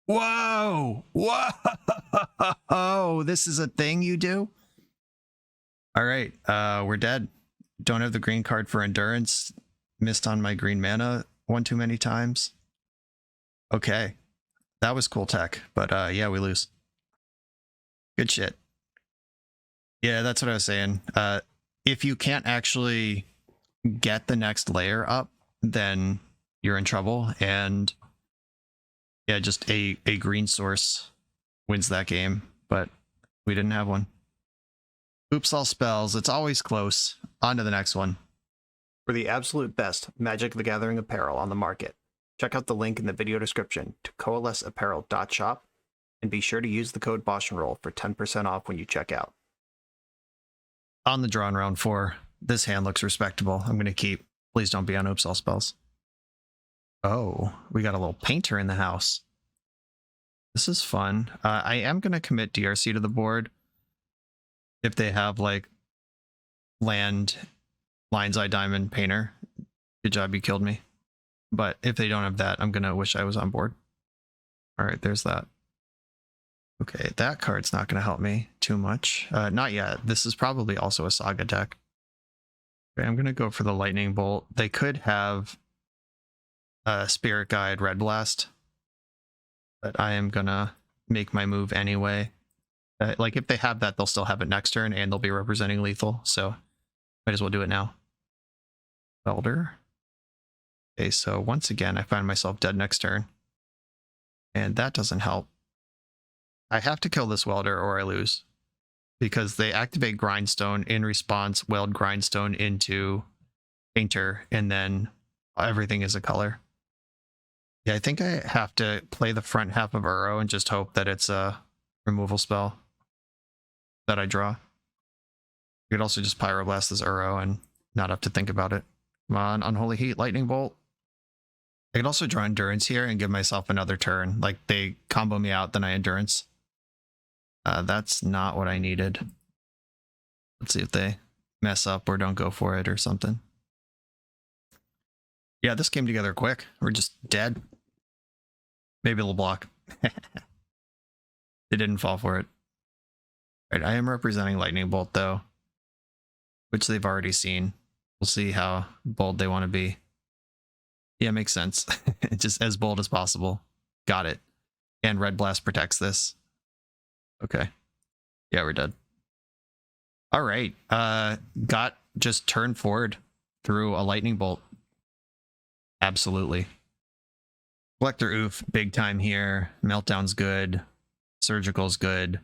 Whoa! Whoa! This is a thing you do? Alright, we're dead. Don't have the green card for endurance. Missed on my green mana 1 too many times. Okay. That was cool tech, but yeah, we lose. Good shit. Yeah, that's what I was saying. If you can't actually get the next layer up, then you're in trouble. And yeah, just a green source wins that game, but we didn't have one. Oops, all spells. It's always close. On to the next one. For the absolute best Magic the Gathering apparel on the market, check out the link in the video description to coalesceapparel.shop, and be sure to use the code BoshNRoll for 10% off when you check out. On the draw in round 4, this hand looks respectable. I'm going to keep. Please don't be on Oops all spells. Oh, we got a little painter in the house. This is fun. I am going to commit DRC to the board. If they have, like, land, Lion's Eye Diamond, Painter. Good job, you killed me. But if they don't have that, I'm going to wish I was on board. Alright, there's that. Okay, that card's not going to help me too much. Not yet. This is probably also a Saga deck. Okay, I'm going to go for the Lightning Bolt. They could have Spirit Guide Red Blast, but I am going to make my move anyway. Like, if they have that, they'll still have it next turn, and they'll be representing lethal, so might as well do it now. Elder. Okay, so once again, I find myself dead next turn. And that doesn't help. I have to kill this Welder or I lose. Because they activate Grindstone in response, weld Grindstone into Painter, and then everything is a color. Yeah, I think I have to play the front half of Uro and just hope that it's a removal spell that I draw. You could also just Pyroblast this Uro and not have to think about it. Come on, Unholy Heat, Lightning Bolt. I could also draw Endurance here and give myself another turn. Like, they combo me out, then I Endurance. That's not what I needed. Let's see if they mess up or don't go for it or something. Yeah, this came together quick. We're just dead. Maybe a little block. They didn't fall for it. All right, I am representing Lightning Bolt, though, which they've already seen. We'll see how bold they want to be. Yeah, makes sense. Just as bold as possible. Got it. And Red Blast protects this. Okay. Yeah, we're dead. All right. Got just turned forward through a Lightning Bolt. Absolutely. Collector Oof, big time here. Meltdown's good. Surgical's good.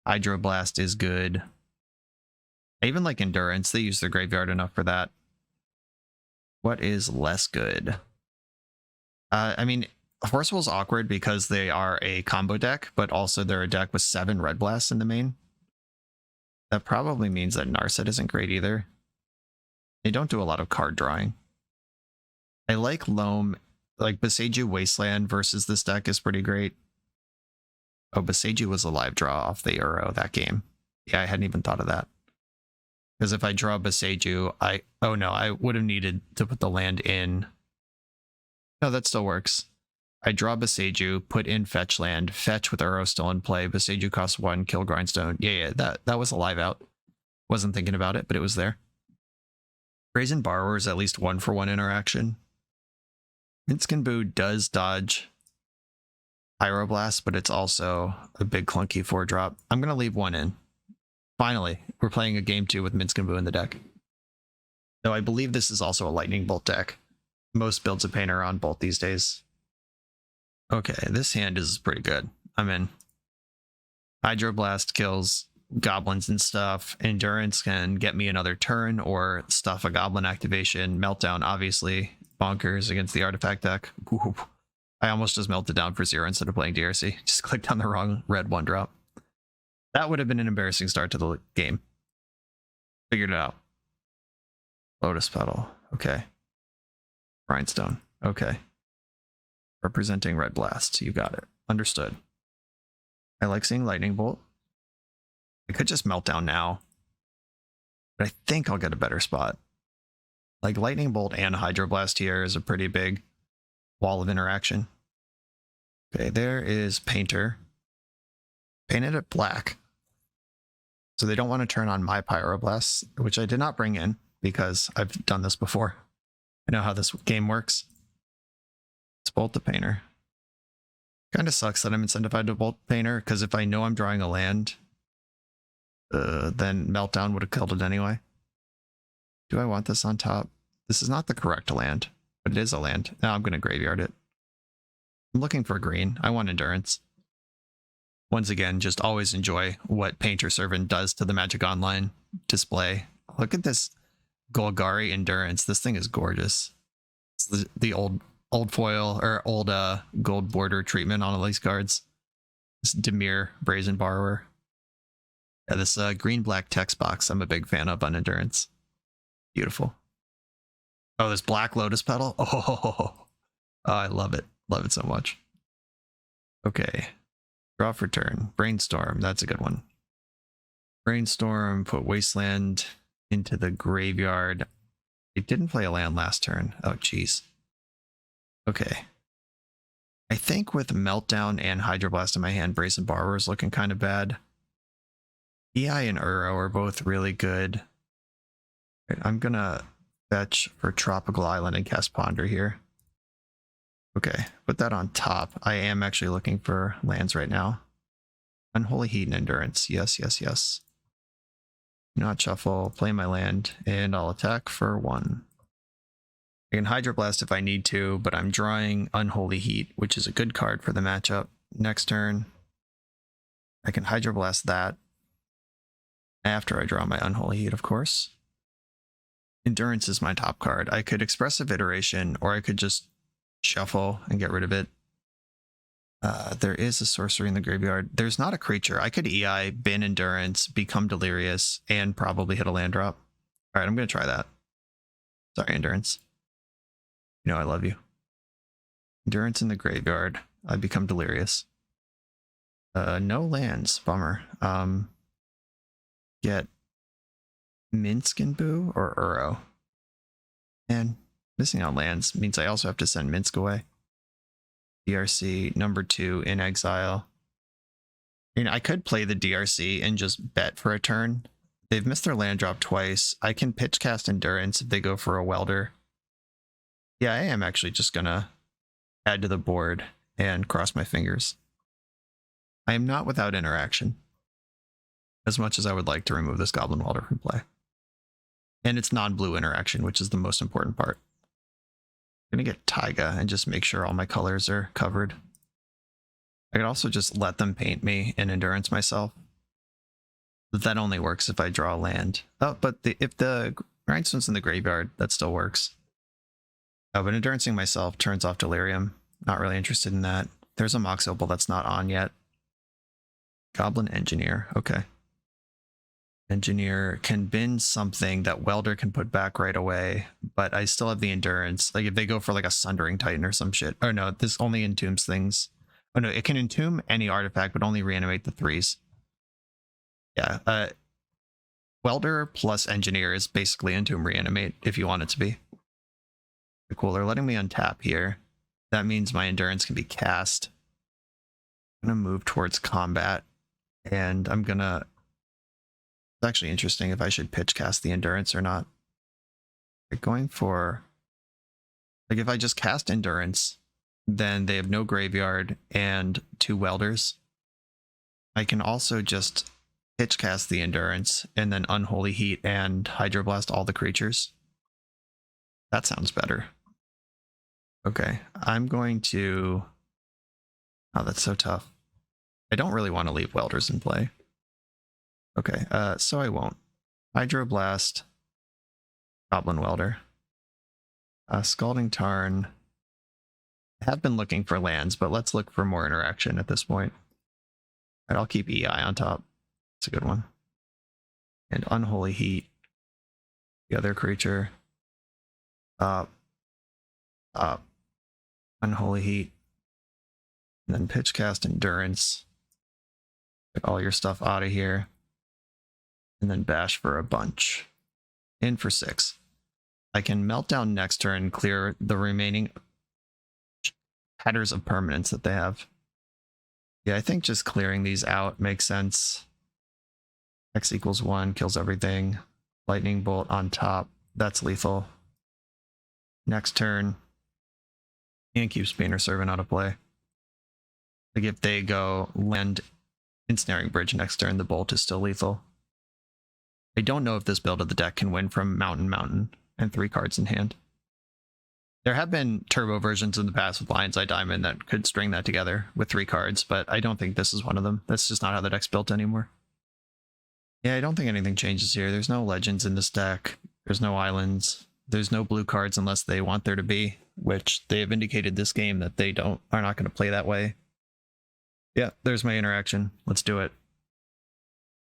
Hydroblast is good. I even like Endurance. They use their graveyard enough for that. What is less good? I mean, Forceful's awkward because they are a combo deck, but also they're a deck with 7 Red Blasts in the main. That probably means that Narset isn't great either. They don't do a lot of card drawing. I like Loam. Like, Boseiju Wasteland versus this deck is pretty great. Oh, Boseiju was a live draw off the Uro that game. Yeah, I hadn't even thought of that. Because if I draw Boseiju, oh no, I would have needed to put the land in. No, that still works. I draw Boseiju, put in fetch land, fetch with Uro still in play. Boseiju costs 1, kill Grindstone. Yeah, that was a live out. Wasn't thinking about it, but it was there. Brazen Borrower is at least 1-for-1 interaction. Minsc and Boo does dodge Pyroblast, but it's also a big clunky 4-drop. I'm going to leave 1 in. Finally, we're playing a game 2 with Minsc and Boo in the deck. Though I believe this is also a Lightning Bolt deck. Most builds of Paint are on Bolt these days. Okay, this hand is pretty good. I'm in. Hydroblast kills goblins and stuff. Endurance can get me another turn or stuff a goblin activation. Meltdown, obviously. Bonkers against the artifact deck. Ooh. I almost just melted down for 0 instead of playing DRC. Just clicked on the wrong red 1-drop. That would have been an embarrassing start to the game. Figured it out. Lotus Petal. Okay. Grindstone. Okay. Representing Red Blast. You got it. Understood. I like seeing Lightning Bolt. I could just melt down now. But I think I'll get a better spot. Like Lightning Bolt and Hydroblast here is a pretty big wall of interaction. Okay, there is Painter. Painted it black. So they don't want to turn on my Pyroblasts, which I did not bring in because I've done this before. I know how this game works. Let's bolt the Painter. Kind of sucks that I'm incentivized to bolt Painter, because if I know I'm drawing a land, then Meltdown would have killed it anyway. Do I want this on top? This is not the correct land, but it is a land. Now I'm going to graveyard it. I'm looking for green. I want Endurance. Once again, just always enjoy what Painter Servant does to the Magic Online display. Look at this Golgari Endurance. This thing is gorgeous. It's the old foil or old gold border treatment on all these cards. This Dimir Brazen Borrower. Yeah, this green-black text box I'm a big fan of on Endurance. Beautiful. Oh, this Black Lotus Petal. Oh, I love it. Love it so much. Okay. Draw for turn. Brainstorm. That's a good one. Brainstorm. Put Wasteland into the graveyard. It didn't play a land last turn. Oh, jeez. Okay. I think with Meltdown and Hydroblast in my hand, Brazen Borrower is looking kind of bad. EI and Uro are both really good. Right, I'm going to fetch for Tropical Island and cast Ponder here. Okay, put that on top. I am actually looking for lands right now. Unholy Heat and Endurance. Yes, yes, yes. Not shuffle, play my land, and I'll attack for 1. I can Hydroblast if I need to, but I'm drawing Unholy Heat, which is a good card for the matchup. Next turn, I can Hydroblast that after I draw my Unholy Heat, of course. Endurance is my top card. I could Expressive Iteration, or I could just shuffle and get rid of it. There is a sorcery in the graveyard. There's not a creature. I could EI, bin Endurance, become Delirious, and probably hit a land drop. All right, I'm going to try that. Sorry, Endurance. You know I love you. Endurance in the graveyard. I become Delirious. No lands. Bummer. Get Minsc and Boo or Uro. And missing on lands means I also have to send Minsc away. DRC number 2 in exile. I mean, I could play the DRC and just bet for a turn. They've missed their land drop twice. I can pitch cast Endurance if they go for a Welder. Yeah, I am actually just gonna add to the board and cross my fingers. I am not without interaction. As much as I would like to remove this Goblin Welder from play. And it's non-blue interaction, which is the most important part. I'm gonna get Taiga and just make sure all my colors are covered. I could also just let them paint me and Endurance myself. But that only works if I draw land. Oh, but if the grindstone's in the graveyard, that still works. Oh, but Enduranceing myself turns off Delirium. Not really interested in that. There's a Mox Opal that's not on yet. Goblin Engineer. Okay. Engineer can bin something that Welder can put back right away, but I still have the Endurance. Like if they go for like a Sundering Titan or some shit. Oh no, this only entombs things. Oh no, it can entomb any artifact, but only reanimate the 3s. Yeah, Welder plus Engineer is basically Entomb Reanimate if you want it to be. Cool, they're letting me untap here. That means my Endurance can be cast. I'm gonna move towards combat, and I'm gonna... It's actually interesting if I should pitch cast the Endurance or not. Like going for... Like if I just cast Endurance, then they have no graveyard and 2 Welders. I can also just pitch cast the Endurance and then Unholy Heat and Hydroblast all the creatures. That sounds better. Okay, I'm going to... Oh, that's so tough. I don't really want to leave Welders in play. Okay, so I won't. Hydroblast, Goblin Welder. Scalding Tarn. I have been looking for lands, but let's look for more interaction at this point. All right, I'll keep EI on top. It's a good one. And Unholy Heat. The other creature. Unholy Heat. And then pitch cast Endurance. Get all your stuff out of here. And then bash for a bunch. In for 6. I can melt down next turn and clear the remaining headers of permanence that they have. Yeah, I think just clearing these out makes sense. X equals 1, kills everything. Lightning Bolt on top. That's lethal. Next turn. And keeps Painter Servant out of play. Like if they go land Ensnaring Bridge next turn, the Bolt is still lethal. I don't know if this build of the deck can win from Mountain, and 3 cards in hand. There have been turbo versions in the past with Lion's Eye Diamond that could string that together with 3 cards, but I don't think this is one of them. That's just not how the deck's built anymore. Yeah, I don't think anything changes here. There's no legends in this deck. There's no islands. There's no blue cards unless they want there to be, which they have indicated this game that they are not going to play that way. Yeah, there's my interaction. Let's do it.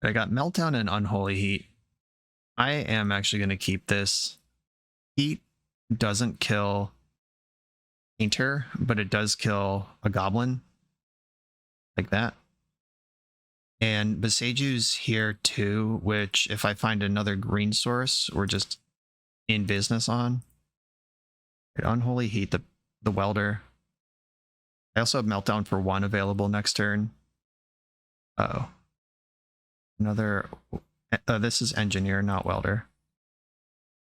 I got Meltdown and Unholy Heat. I am actually going to keep this. Heat doesn't kill Painter, but it does kill a Goblin. Like that. And Besaju's here too, which if I find another green source, we're just in business on. Unholy Heat, the Welder. I also have Meltdown for 1 available next turn. Uh-oh. Another... this is Engineer, not Welder.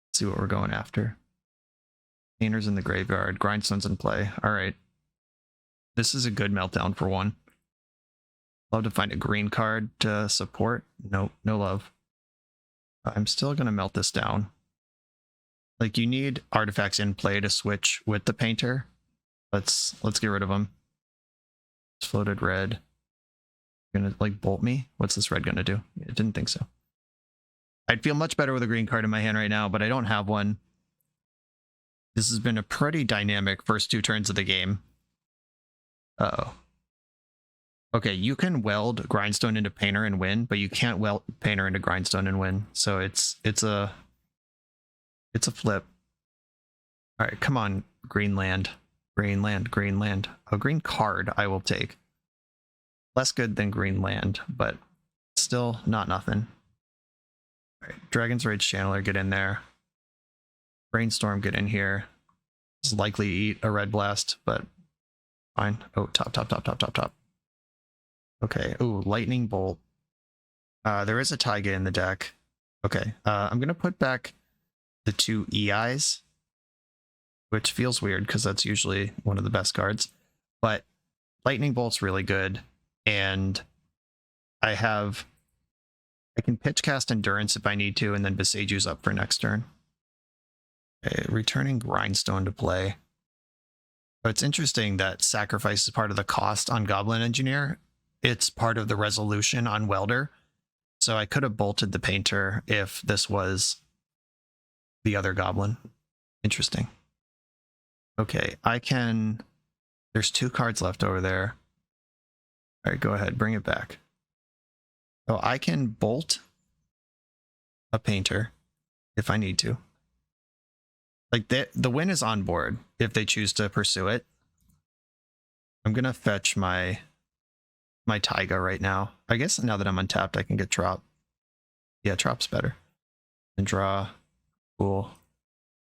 Let's see what we're going after. Painter's in the graveyard. Grindstone's in play. Alright. This is a good Meltdown for 1. Love to find a green card to support. Nope, no love. I'm still going to melt this down. Like, you need artifacts in play to switch with the Painter. Let's get rid of them. It's floated red. Gonna, like, bolt me? What's this red gonna do? I didn't think so. I'd feel much better with a green card in my hand right now, but I don't have one. This has been a pretty dynamic first 2 turns of the game. Uh-oh. Okay, you can weld Grindstone into Painter and win, but you can't weld Painter into Grindstone and win. So it's a flip. All right, come on, green land. Green land, green land. A green card I will take. Less good than green land, but still not nothing. All right, Dragon's Rage Channeler, get in there. Brainstorm, get in here. It's likely to eat a red blast, but fine. Oh, top. Okay, ooh, Lightning Bolt. There is a Taiga in the deck. Okay, I'm going to put back the 2 EIs, which feels weird because that's usually one of the best cards. But Lightning Bolt's really good, and I can pitch cast Endurance if I need to, and then Besaju's up for next turn. Okay, returning Grindstone to play. But it's interesting that Sacrifice is part of the cost on Goblin Engineer. It's part of the resolution on Welder. So I could have bolted the painter if this was the other goblin. Interesting. Okay, I can... There's 2 cards left over there. All right, go ahead, bring it back. So I can bolt a painter if I need to. Like, the win is on board if they choose to pursue it. I'm going to fetch my Taiga right now. I guess now that I'm untapped, I can get Trop. Yeah, Trop's better. And draw. Cool.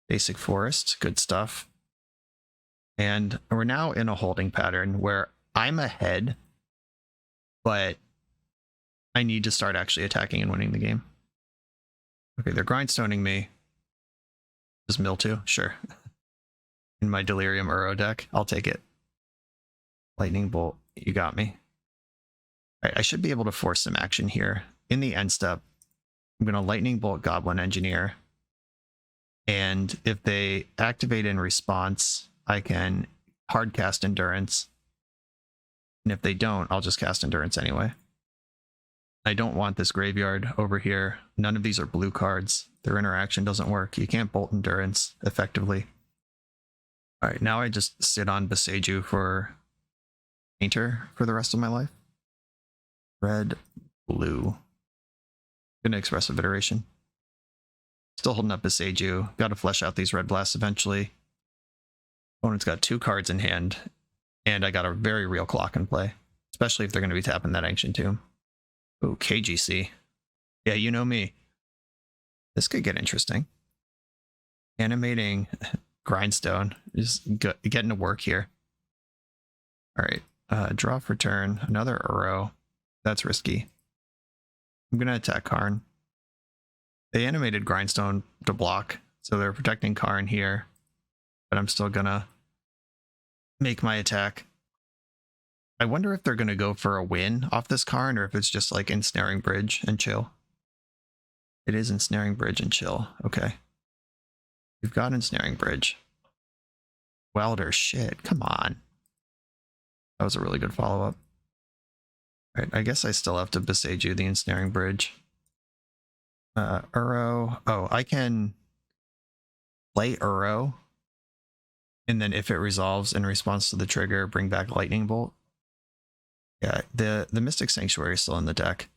Basic Forest. Good stuff. And we're now in a holding pattern where I'm ahead, but I need to start actually attacking and winning the game. Okay, they're grindstoning me. Does Mildew? Sure. In my Delirium Uro deck, I'll take it. Lightning Bolt, you got me. All right, I should be able to force some action here. In the end step, I'm going to Lightning Bolt Goblin Engineer. And if they activate in response, I can hard cast Endurance. And if they don't, I'll just cast Endurance anyway. I don't want this graveyard over here. None of these are blue cards. Their interaction doesn't work. You can't bolt Endurance effectively. All right, now I just sit on Boseiju for Painter for the rest of my life. Red, blue. Gonna Expressive Iteration. Still holding up Boseiju. Got to flesh out these red blasts eventually. Opponent's got 2 cards in hand, and I got a very real clock in play, especially if they're going to be tapping that Ancient Tomb. Oh, KGC. Yeah, you know me. This could get interesting. Animating Grindstone. Just getting to work here. All right. Draw for turn. Another Uro. That's risky. I'm going to attack Karn. They animated Grindstone to block, so they're protecting Karn here. But I'm still going to make my attack. I wonder if they're going to go for a win off this Karn, or if it's just like Ensnaring Bridge and chill. It is Ensnaring Bridge and chill. Okay. We've got Ensnaring Bridge. Welder, shit, come on. That was a really good follow-up. All right, I guess I still have to Boseiju the Ensnaring Bridge. Uro. Oh, I can play Uro. And then if it resolves in response to the trigger, bring back Lightning Bolt. Yeah, the Mystic Sanctuary is still in the deck.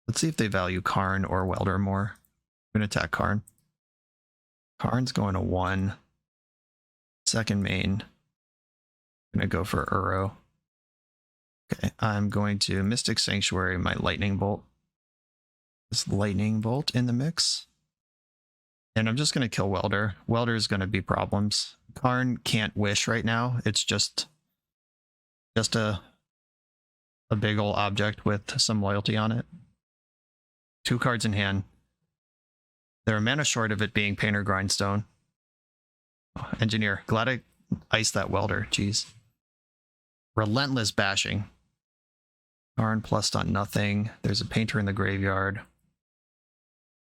Let's see if they value Karn or Welder more. I'm going to attack Karn. Karn's going to 1. Second main. I'm going to go for Uro. Okay, I'm going to Mystic Sanctuary my Lightning Bolt. Is Lightning Bolt in the mix? And I'm just going to kill Welder. Welder's going to be problems. Karn can't wish right now. It's just a big old object with some loyalty on it. 2 cards in hand. They're a mana short of it being Painter Grindstone. Oh, Engineer. Glad I iced that Welder. Jeez. Relentless Bashing. Karn plus on nothing. There's a Painter in the graveyard.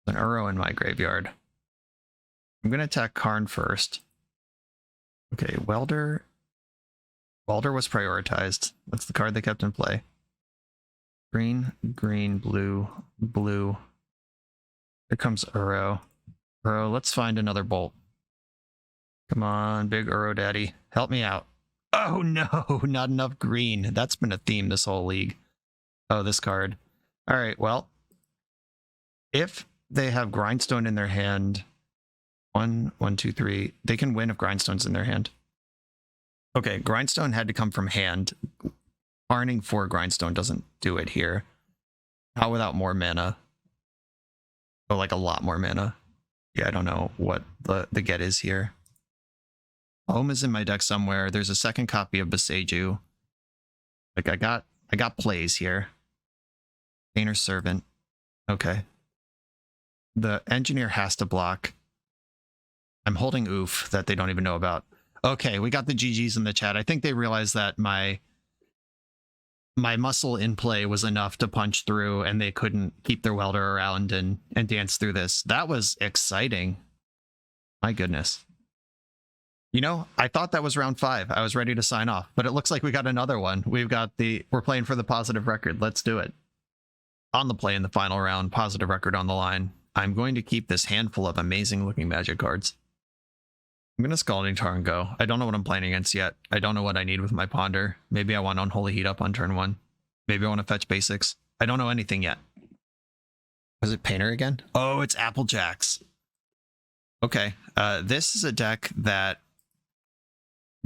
An Uro in my graveyard. I'm going to attack Karn first. Okay, Welder. Welder was prioritized. That's the card they kept in play. Green, green, blue, blue. Here comes Uro. Uro, let's find another bolt. Come on, big Uro daddy. Help me out. Oh no, not enough green. That's been a theme this whole league. Oh, this card. All right, well, if they have Grindstone in their hand, 1, 2, 3, they can win if Grindstone's in their hand. Okay, Grindstone had to come from hand. Farming for Grindstone doesn't do it here. Not without more mana. Oh, like a lot more mana. Yeah, I don't know what the get is here. Home is in my deck somewhere. There's a second copy of Boseiju. Like I got plays here. Painter Servant. Okay. The Engineer has to block. I'm holding Oof that they don't even know about. Okay, we got the GGs in the chat. I think they realized that my muscle in play was enough to punch through, and they couldn't keep their Welder around and dance through this. That was exciting. My goodness. You know, I thought that was round 5. I was ready to sign off, but it looks like we got another one. We're playing for the positive record. Let's do it. On the play in the final round, positive record on the line. I'm going to keep this handful of amazing looking Magic cards. I'm going to Scalding Tarn and go. I don't know what I'm playing against yet. I don't know what I need with my Ponder. Maybe I want Unholy Heat up on turn 1. Maybe I want to fetch basics. I don't know anything yet. Was it Painter again? Oh, it's Applejacks. Okay. This is a deck that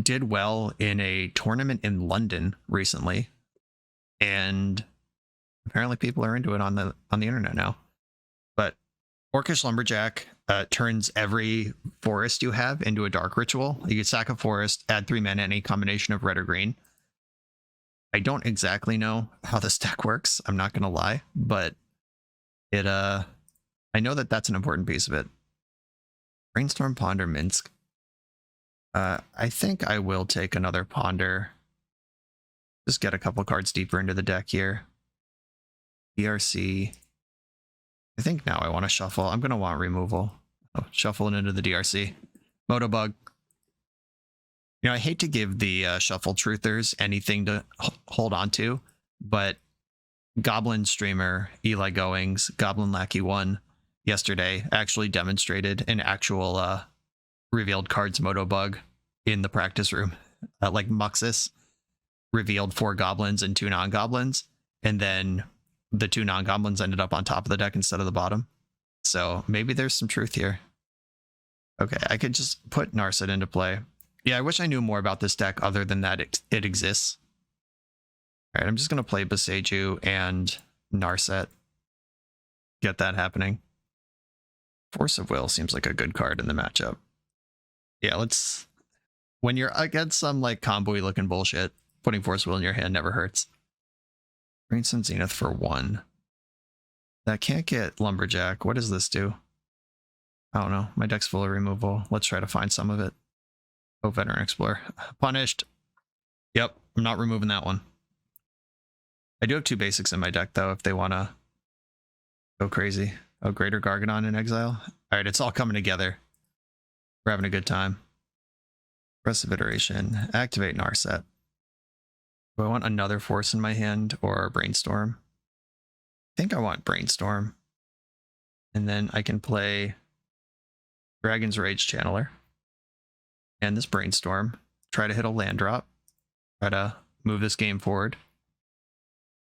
did well in a tournament in London recently. And apparently people are into it on the internet now. But Orcish Lumberjack turns every forest you have into a dark ritual. You can sack a forest, add 3 mana, any combination of red or green. I don't exactly know how this deck works, I'm not gonna lie, but it I know that that's an important piece of it. Brainstorm, Ponder, Minsc. I think I will take another Ponder. Just get a couple cards deeper into the deck here. DRC. I think now I want to shuffle. I'm going to want removal. Oh, shuffle it into the DRC. Motobug. You know, I hate to give the Shuffle Truthers anything to hold on to, but Goblin Streamer, Eli Goings, Goblin Lackey 1 yesterday actually demonstrated an actual revealed cards Motobug in the practice room. Like Muxus revealed 4 goblins and 2 non-goblins, and then the 2 non-goblins ended up on top of the deck instead of the bottom. So maybe there's some truth here. Okay, I could just put Narset into play. Yeah, I wish I knew more about this deck other than that it exists. All right, I'm just going to play Boseiju and Narset. Get that happening. Force of Will seems like a good card in the matchup. Yeah, let's... When you're against some like combo-y looking bullshit, putting Force of Will in your hand never hurts. Brainstorm Zenith for 1. That can't get Lumberjack. What does this do? I don't know. My deck's full of removal. Let's try to find some of it. Oh, Veteran Explorer. Punished. Yep, I'm not removing that one. I do have 2 basics in my deck, though, if they want to go crazy. Oh, Greater Gargadon in exile. All right, it's all coming together. We're having a good time. Progressive Iteration. Activate Narset. Do I want another force in my hand or Brainstorm? I think I want Brainstorm. And then I can play Dragon's Rage Channeler. And this Brainstorm. Try to hit a land drop. Try to move this game forward.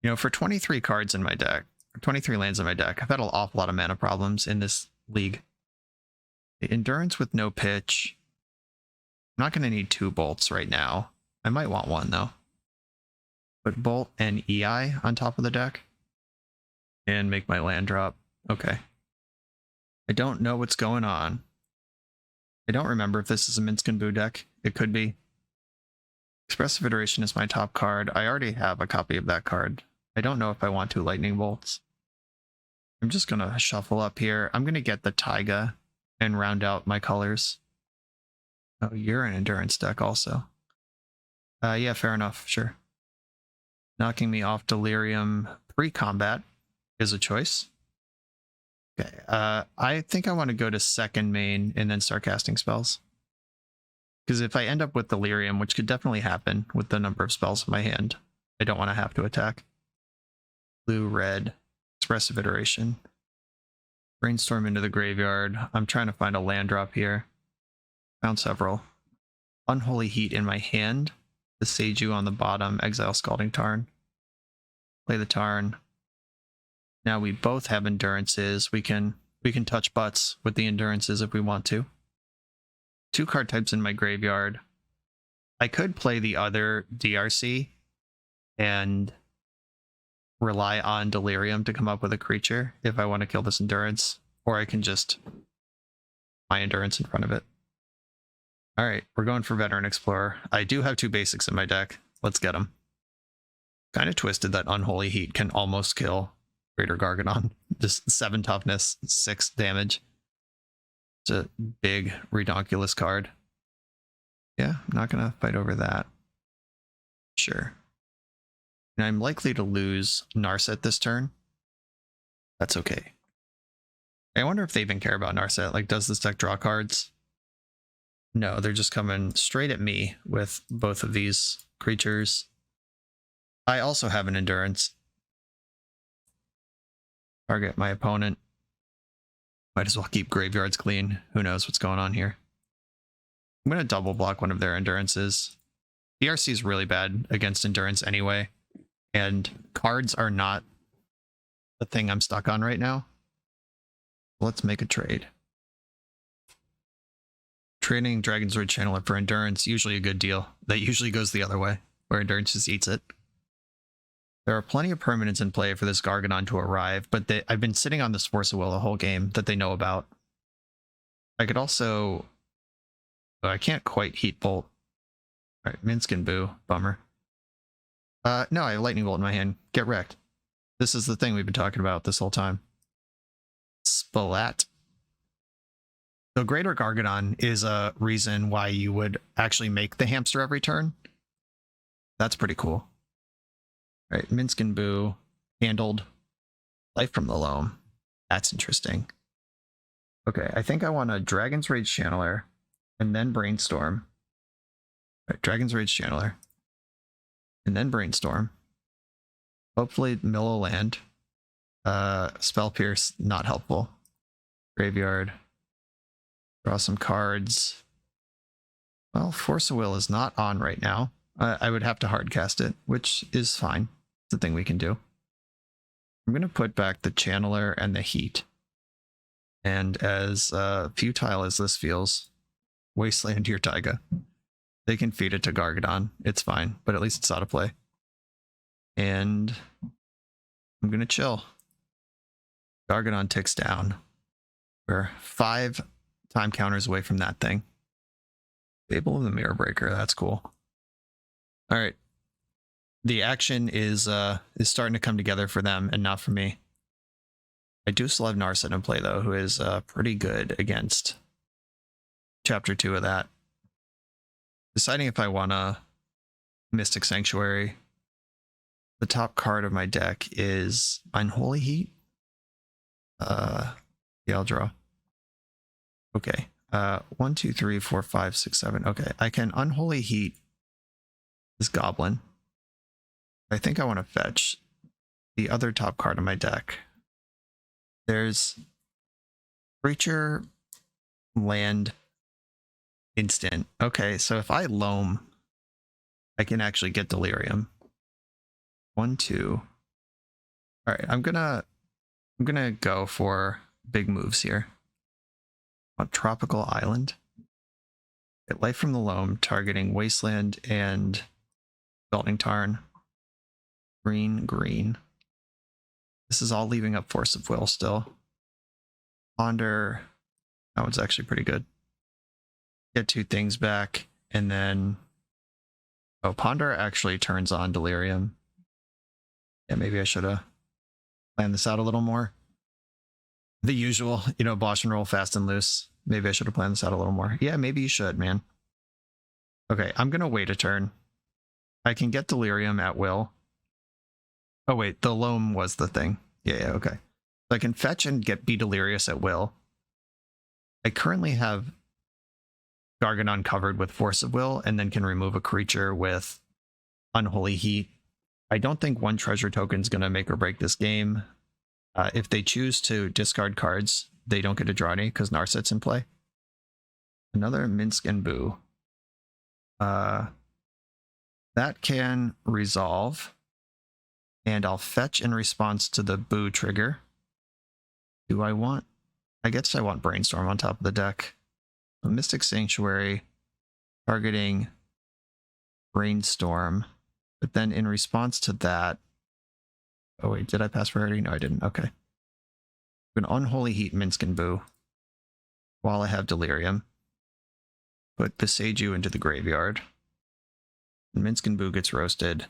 You know, for 23 cards in my deck, 23 lands in my deck, I've had an awful lot of mana problems in this league. The Endurance with no pitch. I'm not going to need 2 bolts right now. I might want 1, though. Put Bolt and EI on top of the deck. And make my land drop. Okay. I don't know what's going on. I don't remember if this is a Minsc and Boo deck. It could be. Expressive Iteration is my top card. I already have a copy of that card. I don't know if I want 2 Lightning Bolts. I'm just going to shuffle up here. I'm going to get the Taiga and round out my colors. Oh, you're an Endurance deck also. Yeah, fair enough. Sure. Knocking me off Delirium pre-combat is a choice. Okay, I think I want to go to second main and then start casting spells. Because if I end up with Delirium, which could definitely happen with the number of spells in my hand, I don't want to have to attack. Blue, red, Expressive Iteration. Brainstorm into the graveyard. I'm trying to find a land drop here. Found several. Unholy Heat in my hand. The Seiju on the bottom. Exile Scalding Tarn. Play the Tarn. Now we both have endurances. We can touch butts with the endurances if we want to. 2 card types in my graveyard. I could play the other DRC and rely on Delirium to come up with a creature if I want to kill this endurance, or I can just my endurance in front of it. All right, we're going for Veteran Explorer. I do have 2 basics in my deck. Let's get them. Kind of twisted that Unholy Heat can almost kill Greater Gargadon. Just 7 toughness, 6 damage. It's a big, redonkulous card. Yeah, I'm not going to fight over that. Sure. And I'm likely to lose Narset this turn. That's okay. I wonder if they even care about Narset. Like, does this deck draw cards? No, they're just coming straight at me with both of these creatures. I also have an Endurance. Target my opponent. Might as well keep graveyards clean. Who knows what's going on here. I'm going to double block one of their endurances. DRC is really bad against endurance anyway, and cards are not the thing I'm stuck on right now. Let's make a trade. Trading Dragon's Rage Channeler for endurance, usually a good deal. That usually goes the other way, where endurance just eats it. There are plenty of permanents in play for this Gargadon to arrive, but I've been sitting on this Force of Will the whole game that they know about. I could also... Oh, I can't quite Heat Bolt. Alright, Minsc and Boo. Bummer. No, I have Lightning Bolt in my hand. Get wrecked. This is the thing we've been talking about this whole time. Splat. So Greater Gargadon is a reason why you would actually make the hamster every turn. That's pretty cool. All right, Minsc and Boo handled. Life from the Loam. That's interesting. Okay, I think I want a Dragon's Rage Channeler and then Brainstorm. All right, Dragon's Rage Channeler and then Brainstorm. Hopefully Mill a land. Spell Pierce, not helpful. Graveyard. Draw some cards. Well, Force of Will is not on right now. I would have to hardcast it, which is fine. It's a thing we can do. I'm going to put back the Channeler and the Heat. And as futile as this feels, Wasteland your Taiga. They can feed it to Gargadon. It's fine, but at least it's out of play. And I'm going to chill. Gargadon ticks down. We're 5 time counters away from that thing. Fable of the Mirror Breaker, that's cool. All right. The action is starting to come together for them and not for me. I do still have Narset in play, though, who is pretty good against Chapter 2 of that. Deciding if I want to Mystic Sanctuary. The top card of my deck is Unholy Heat. Yeah, I'll draw. Okay. 1, 2, 3, 4, 5, 6, 7. Okay, I can Unholy Heat this Goblin. I think I want to fetch the other top card of my deck. There's Creature, Land, Instant. Okay, so if I Loam, I can actually get Delirium. 1, 2. All right, I'm gonna go for big moves here. On Tropical Island. Get Life from the Loam, targeting Wasteland and Belting Tarn. Green, green. This is all leaving up Force of Will still. Ponder. That one's actually pretty good. Get 2 things back, and then... Oh, Ponder actually turns on Delirium. Yeah, maybe I should have planned this out a little more. The usual, you know, BoshNRoll fast and loose. Maybe I should have planned this out a little more. Yeah, maybe you should, man. Okay, I'm going to wait a turn. I can get Delirium at will. Oh, wait, the Loam was the thing. Yeah, okay. So I can fetch and be Delirious at will. I currently have Gargadon covered with Force of Will, and then can remove a creature with Unholy Heat. I don't think 1 treasure token is going to make or break this game. If they choose to discard cards, they don't get to draw any because Narset's in play. Another Minsc and Boo. That can resolve. And I'll fetch in response to the Boo trigger. Do I want... I guess I want Brainstorm on top of the deck. A Mystic Sanctuary targeting Brainstorm. But then in response to that... Oh wait, did I pass priority? No, I didn't. Okay. I'm going to Unholy Heat Minsc and Boo while I have Delirium. Put Beseiju into the graveyard. And Minsc and Boo gets roasted.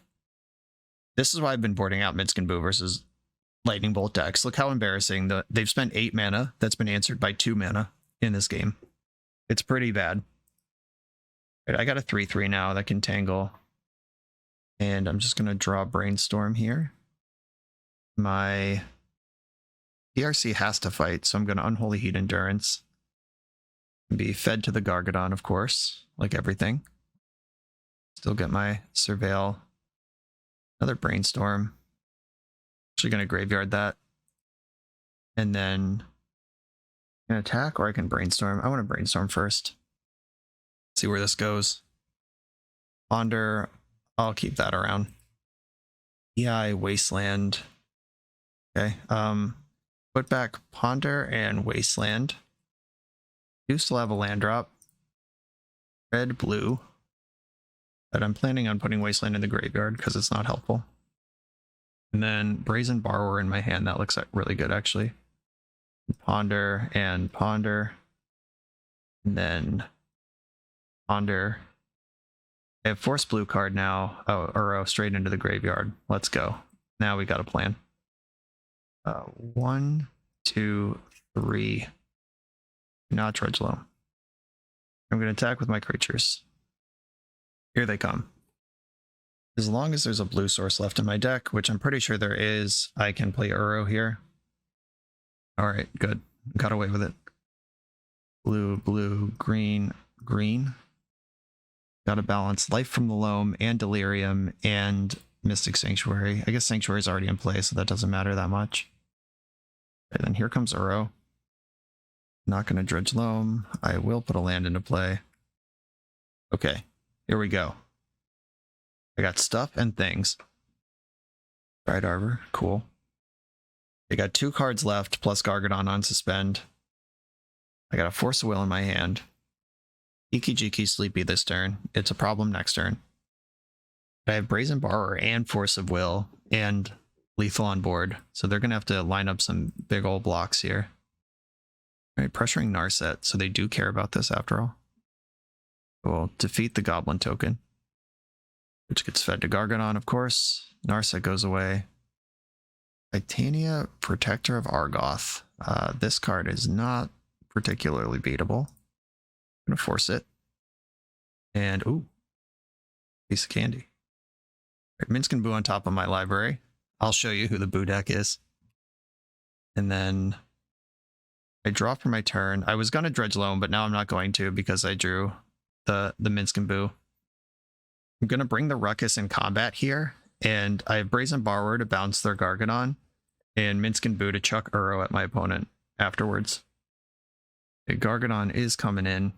This is why I've been boarding out Minsc and Boo versus Lightning Bolt decks. Look how embarrassing. They've spent 8 mana. That's been answered by 2 mana in this game. It's pretty bad. Right, I got a 3/3 now that can tangle. And I'm just going to draw Brainstorm here. My DRC has to fight, so I'm going to Unholy Heat Endurance. Be fed to the Gargadon, of course, like everything. Still get my Surveil. Another Brainstorm. Actually going to graveyard that. And then I can attack or I can brainstorm. I want to brainstorm first. See where this goes. Ponder, I'll keep that around. EI, Wasteland. Okay. Put back Ponder and Wasteland. Do still have a land drop. Red, blue. But I'm planning on putting Wasteland in the graveyard because it's not helpful. And then Brazen Borrower in my hand. That looks really good, actually. Ponder and Ponder. And then Ponder. I have Force Blue card now. Oh, Uro straight into the graveyard. Let's go. Now we got a plan. 1, 2, 3. Not Trudge Low. I'm going to attack with my creatures. Here they come. As long as there's a blue source left in my deck, which I'm pretty sure there is, I can play Uro here. Alright, good. Got away with it. Blue, blue, green, green. Got to balance Life from the Loam and Delirium and Mystic Sanctuary. I guess Sanctuary is already in play, so that doesn't matter that much. And then here comes Uro. Not going to Dredge Loam. I will put a land into play. Okay, here we go. I got stuff and things. Bright Arbor, cool. I got 2 cards left, plus Gargadon on suspend. I got a Force of Will in my hand. Iki Jiki Sleepy this turn. It's a problem next turn. I have Brazen Borrower and Force of Will and Lethal on board, so they're going to have to line up some big old blocks here. All right, pressuring Narset, so they do care about this after all. We'll defeat the Goblin token, which gets fed to Gargadon, of course. Narset goes away. Titania, Protector of Argoth. This card is not particularly beatable. I'm going to force it. And, ooh, piece of candy. All right, Minsc and Boo on top of my library. I'll show you who the Boo deck is. And then I draw for my turn. I was going to Dredge Loam, but now I'm not going to because I drew the Minsc and Boo. I'm going to bring the Ruckus in combat here, and I have Brazen Borrower to bounce their Gargadon, and Minsc and Boo to chuck Uro at my opponent afterwards. Okay, Gargadon is coming in,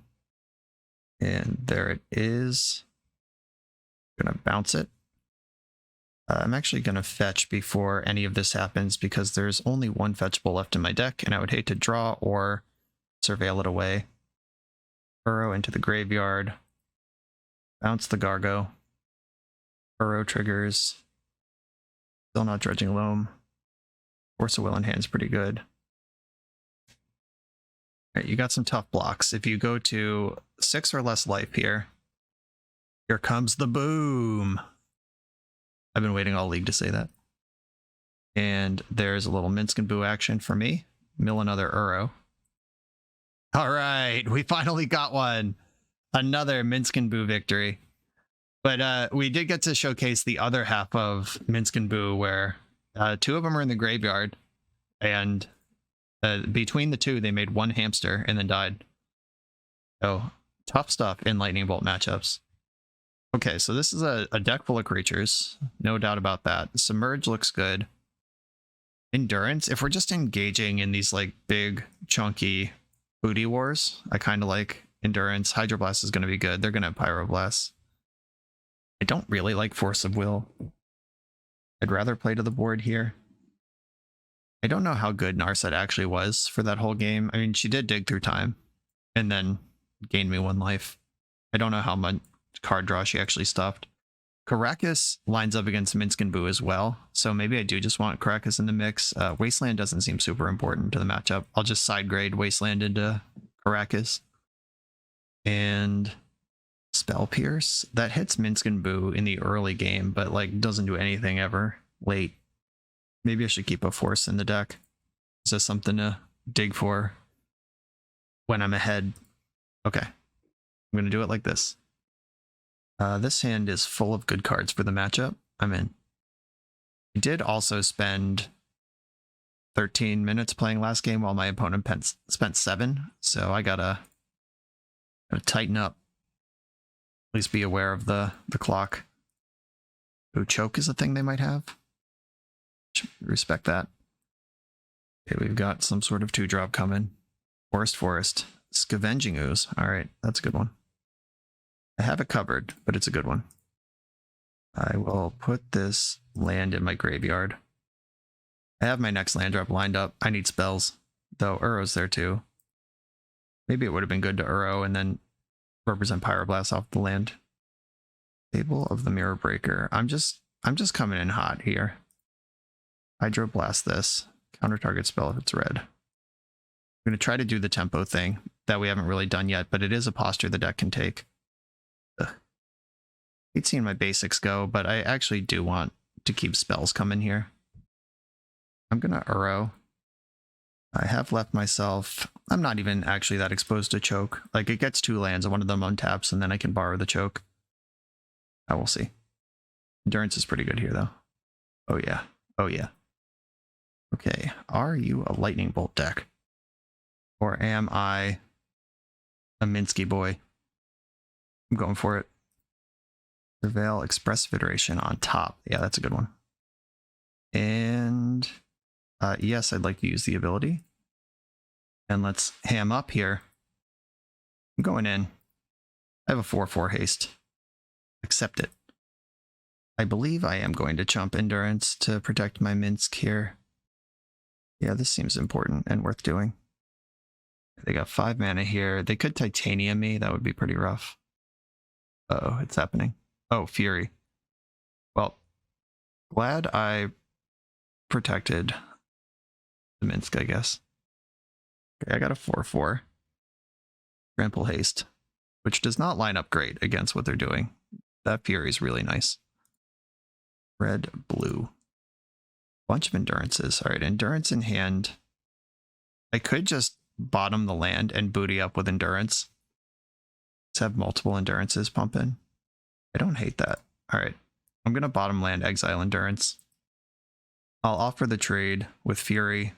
and there it is. I'm going to bounce it. I'm actually going to fetch before any of this happens because there's only one fetchable left in my deck, and I would hate to draw or surveil it away. Uro into the graveyard. Bounce the Gargo. Uro triggers. Still not Dredging Loam. Force of Will in hand's pretty good. Alright, you got some tough blocks. If you go to 6 or less life here comes the boom. I've been waiting all league to say that. And there's a little Minsc and Boo action for me. Mill another Uro. All right, we finally got one. Another Minsc and Boo victory. But we did get to showcase the other half of Minsc and Boo, where 2 of them are in the graveyard. And between the 2, they made 1 hamster and then died. So, tough stuff in Lightning Bolt matchups. Okay, so this is a deck full of creatures. No doubt about that. Submerge looks good. Endurance, if we're just engaging in these like big, chunky booty wars, I kind of like Endurance. Hydroblast is going to be good. They're going to have Pyroblast. I don't really like Force of Will. I'd rather play to the board here. I don't know how good Narset actually was for that whole game. I mean, she did dig through time and then gained me 1 life. I don't know how much card draw she actually stuffed. Caracas lines up against Minsc and Boo as well, so maybe I do just want Caracas in the mix. Wasteland doesn't seem super important to the matchup. I'll just side grade Wasteland into Caracas. And Spell Pierce, that hits Minsc and Boo in the early game, but like doesn't do anything ever late. Maybe I should keep a Force in the deck. Is this something to dig for when I'm ahead? Okay, I'm going to do it like this. This hand is full of good cards for the matchup. I'm in. I did also spend 13 minutes playing last game while my opponent spent 7, so I gotta tighten up. At least be aware of the clock. Ooh, choke is a thing they might have. Respect that. Okay, we've got some sort of 2-drop coming. Forest. Scavenging Ooze. Alright, that's a good one. I have it covered, but it's a good one. I will put this land in my graveyard. I have my next land drop lined up. I need spells, though Uro's there too. Maybe it would have been good to Uro and then represent Pyroblast off the land. Table of the Mirror Breaker. I'm just coming in hot here. Hydroblast this. Counter target spell if it's red. I'm going to try to do the tempo thing that we haven't really done yet, but it is a posture the deck can take. Ugh. Hate seeing my basics go, but I actually do want to keep spells coming here. I'm going to Uro. I have left myself... I'm not even actually that exposed to choke. Like, it gets 2 lands and one of them untaps, and then I can borrow the choke. I will see. Endurance is pretty good here, though. Oh, yeah. Oh, yeah. Okay. Are you a Lightning Bolt deck? Or am I a Minsky boy? I'm going for it. Surveil Expressive Iteration on top. Yeah, that's a good one. And yes, I'd like to use the ability. And let's ham up here. I'm going in. I have a 4/4 haste. Accept it. I believe I am going to chump Endurance to protect my Minsc here. Yeah, this seems important and worth doing. They got 5 mana here. They could Titanium me. That would be pretty rough. Uh-oh, it's happening. Oh, Fury. Well, glad I protected the Minsc, I guess. Okay, I got a 4/4. Trample Haste, which does not line up great against what they're doing. That Fury is really nice. Red, blue. Bunch of Endurances. All right, Endurance in hand. I could just bottom the land and booty up with Endurance. Let's have multiple Endurances pump in. I don't hate that. All right, I'm going to bottom land Exile Endurance. I'll offer the trade with Fury.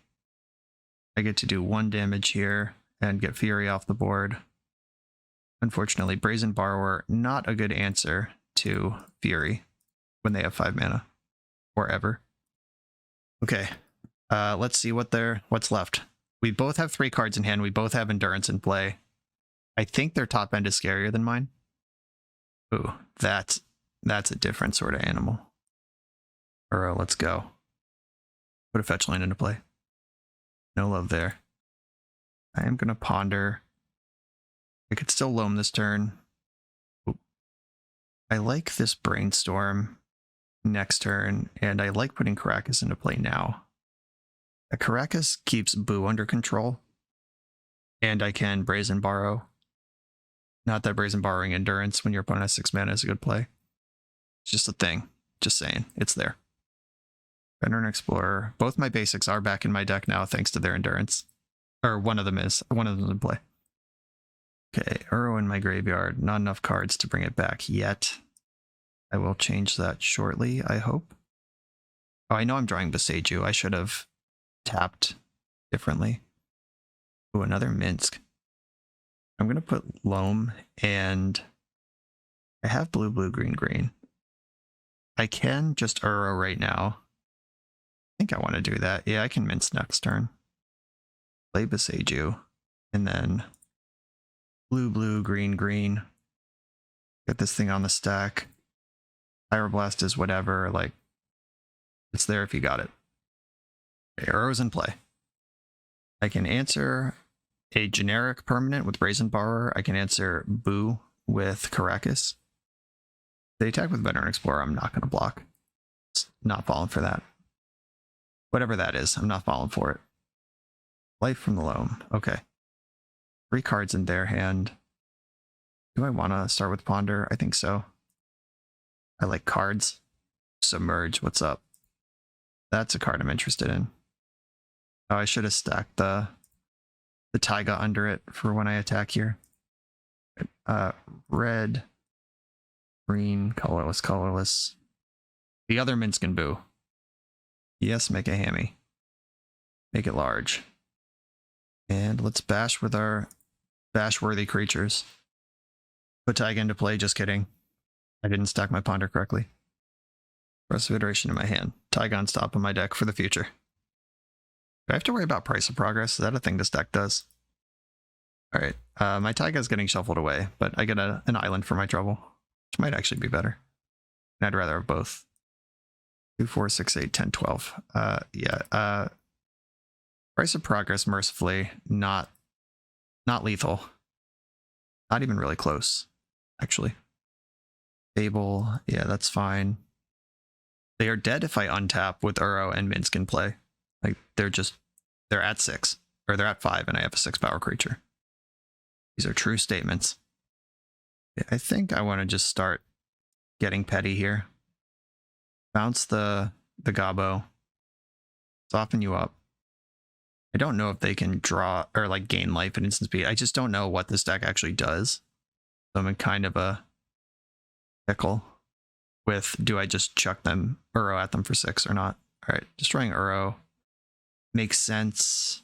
I get to do 1 damage here and get Fury off the board. Unfortunately, Brazen Borrower, not a good answer to Fury when they have 5 mana. Or ever. Okay, let's see what's left. We both have 3 cards in hand. We both have Endurance in play. I think their top end is scarier than mine. Ooh, that's a different sort of animal. Uro, let's go. Put a fetch land into play. No love there. I am going to ponder. I could still loam this turn. Ooh. I like this Brainstorm next turn, and I like putting Caracas into play now. Caracas keeps Boo under control, and I can Brazen Borrow. Not that Brazen Borrowing Endurance when your opponent has 6 mana is a good play. It's just a thing. Just saying. It's there. Veteran Explorer. Both my basics are back in my deck now thanks to their Endurance. Or one of them is. One of them is in play. Okay, Uro in my graveyard. Not enough cards to bring it back yet. I will change that shortly, I hope. Oh, I know I'm drawing Boseiju. I should have tapped differently. Ooh, another Minsc. I'm going to put Loam, and I have blue, green. I can just Uro right now. I think I want to do that. Yeah, I can Minsc next turn. Play Boseiju, and then blue, green. Get this thing on the stack. Pyroblast is whatever, like, it's there if you got it. Okay, Uro's in play. I can answer a generic permanent with Brazen Borrower. I can answer Boo with Caracas. They attack with Veteran Explorer, I'm not going to block. It's not falling for that. Whatever that is, I'm not falling for it. Life from the Loam. Okay. 3 cards in their hand. Do I want to start with Ponder? I think so. I like cards. Submerge, what's up? That's a card I'm interested in. Oh, I should have stacked the Taiga under it for when I attack here. Red, green, colorless. The other Minsc and Boo. Yes, make a hammy. Make it large. And let's bash with our bash-worthy creatures. Put Taiga into play, just kidding. I didn't stack my Ponder correctly. Expressive Iteration in my hand. Taiga on top of my deck for the future. Do I have to worry about price of progress? Is that a thing this deck does? All right, my Taiga's getting shuffled away, but I get an island for my trouble, which might actually be better. I'd rather have both. 2, 4, 6, 8, 10, 12. Yeah. Price of progress, mercifully, not lethal. Not even really close, actually. Stable, yeah, that's fine. They are dead if I untap with Uro and Minsc in play. Like, they're at 6, or they're at 5, and I have a 6 power creature. These are true statements. I think I want to just start getting petty here. Bounce the Gobbo. Soften you up. I don't know if they can draw or like gain life at instant speed. I just don't know what this deck actually does. So I'm in kind of a pickle with, do I just chuck them Uro at them for 6 or not? All right, destroying Uro makes sense.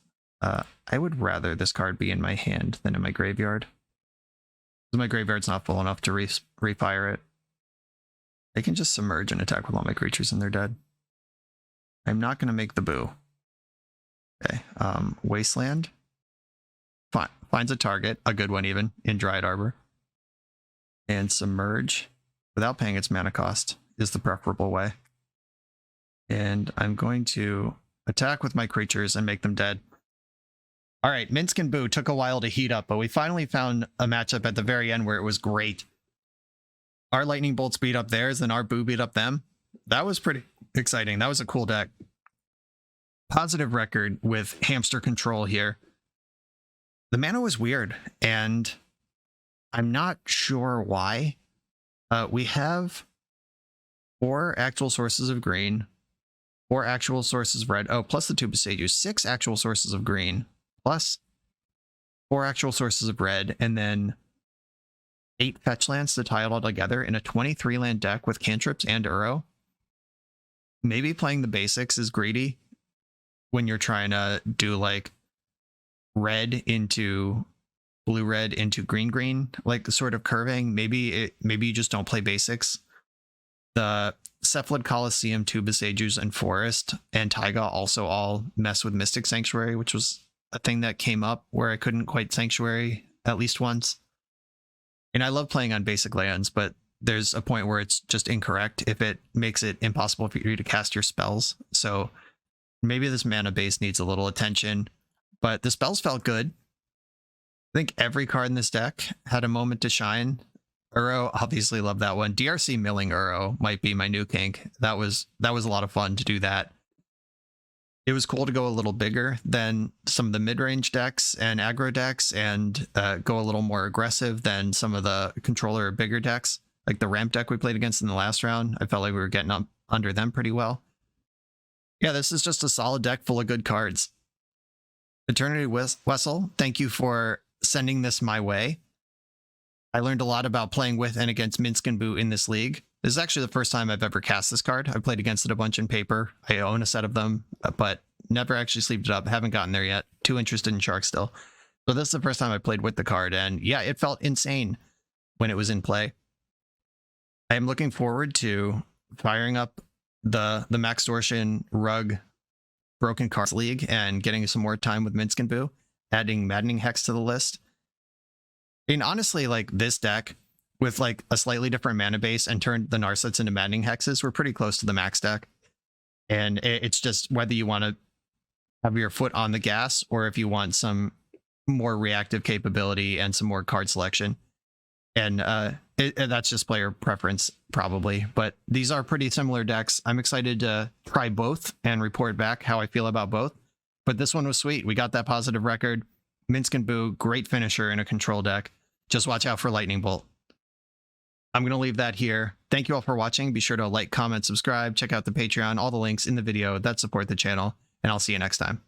I would rather this card be in my hand than in my graveyard. My graveyard's not full enough to refire it. They can just submerge and attack with all my creatures and they're dead. I'm not going to make the Boo. Okay, Wasteland. Finds a target, a good one even, in Dryad Arbor. And Submerge, without paying its mana cost, is the preferable way. And I'm going to attack with my creatures and make them dead. All right, Minsc and Boo took a while to heat up, but we finally found a matchup at the very end where it was great. Our lightning bolts beat up theirs, and our Boo beat up them. That was pretty exciting. That was a cool deck. Positive record with Hamster Control here. The mana was weird, and I'm not sure why. We have 4 actual sources of green, 4 actual sources of red. Oh, plus the 2 Boseiju. 6 actual sources of green. Plus 4 actual sources of red, and then 8 fetch lands to tie it all together in a 23 land deck with cantrips and Uro. Maybe playing the basics is greedy when you're trying to do like red into blue-red into green-green, like sort of curving. Maybe you just don't play basics. The Cephalid Coliseum, 2 Boseijus, and Forest, and Taiga also all mess with Mystic Sanctuary, which was a thing that came up where I couldn't quite Sanctuary at least once. And I love playing on basic lands, but there's a point where it's just incorrect if it makes it impossible for you to cast your spells. So maybe this mana base needs a little attention, but the spells felt good. I think every card in this deck had a moment to shine. Uro, obviously love that one. DRC milling Uro might be my new kink. That was a lot of fun to do that. It was cool to go a little bigger than some of the mid-range decks and aggro decks, and go a little more aggressive than some of the controller bigger decks. Like the ramp deck we played against in the last round, I felt like we were getting up under them pretty well. Yeah, this is just a solid deck full of good cards. Eternity Wessel, thank you for sending this my way. I learned a lot about playing with and against Minsc and Boo in this league. This is actually the first time I've ever cast this card. I've played against it a bunch in paper. I own a set of them, but never actually sleeved it up. Haven't gotten there yet. Too interested in Shark still. So this is the first time I played with the card, and yeah, it felt insane when it was in play. I am looking forward to firing up the Maxtortion RUG Broken Cards League and getting some more time with Minsc and Boo, adding Maddening Hex to the list. And honestly, like this deck with like a slightly different mana base and turned the Narsets into Maddening Hexes, we're pretty close to the max deck. And it's just whether you want to have your foot on the gas or if you want some more reactive capability and some more card selection. And that's just player preference, probably. But these are pretty similar decks. I'm excited to try both and report back how I feel about both. But this one was sweet. We got that positive record. Minsc and Boo, great finisher in a control deck. Just watch out for Lightning Bolt. I'm going to leave that here. Thank you all for watching. Be sure to like, comment, subscribe, check out the Patreon, all the links in the video that support the channel, and I'll see you next time.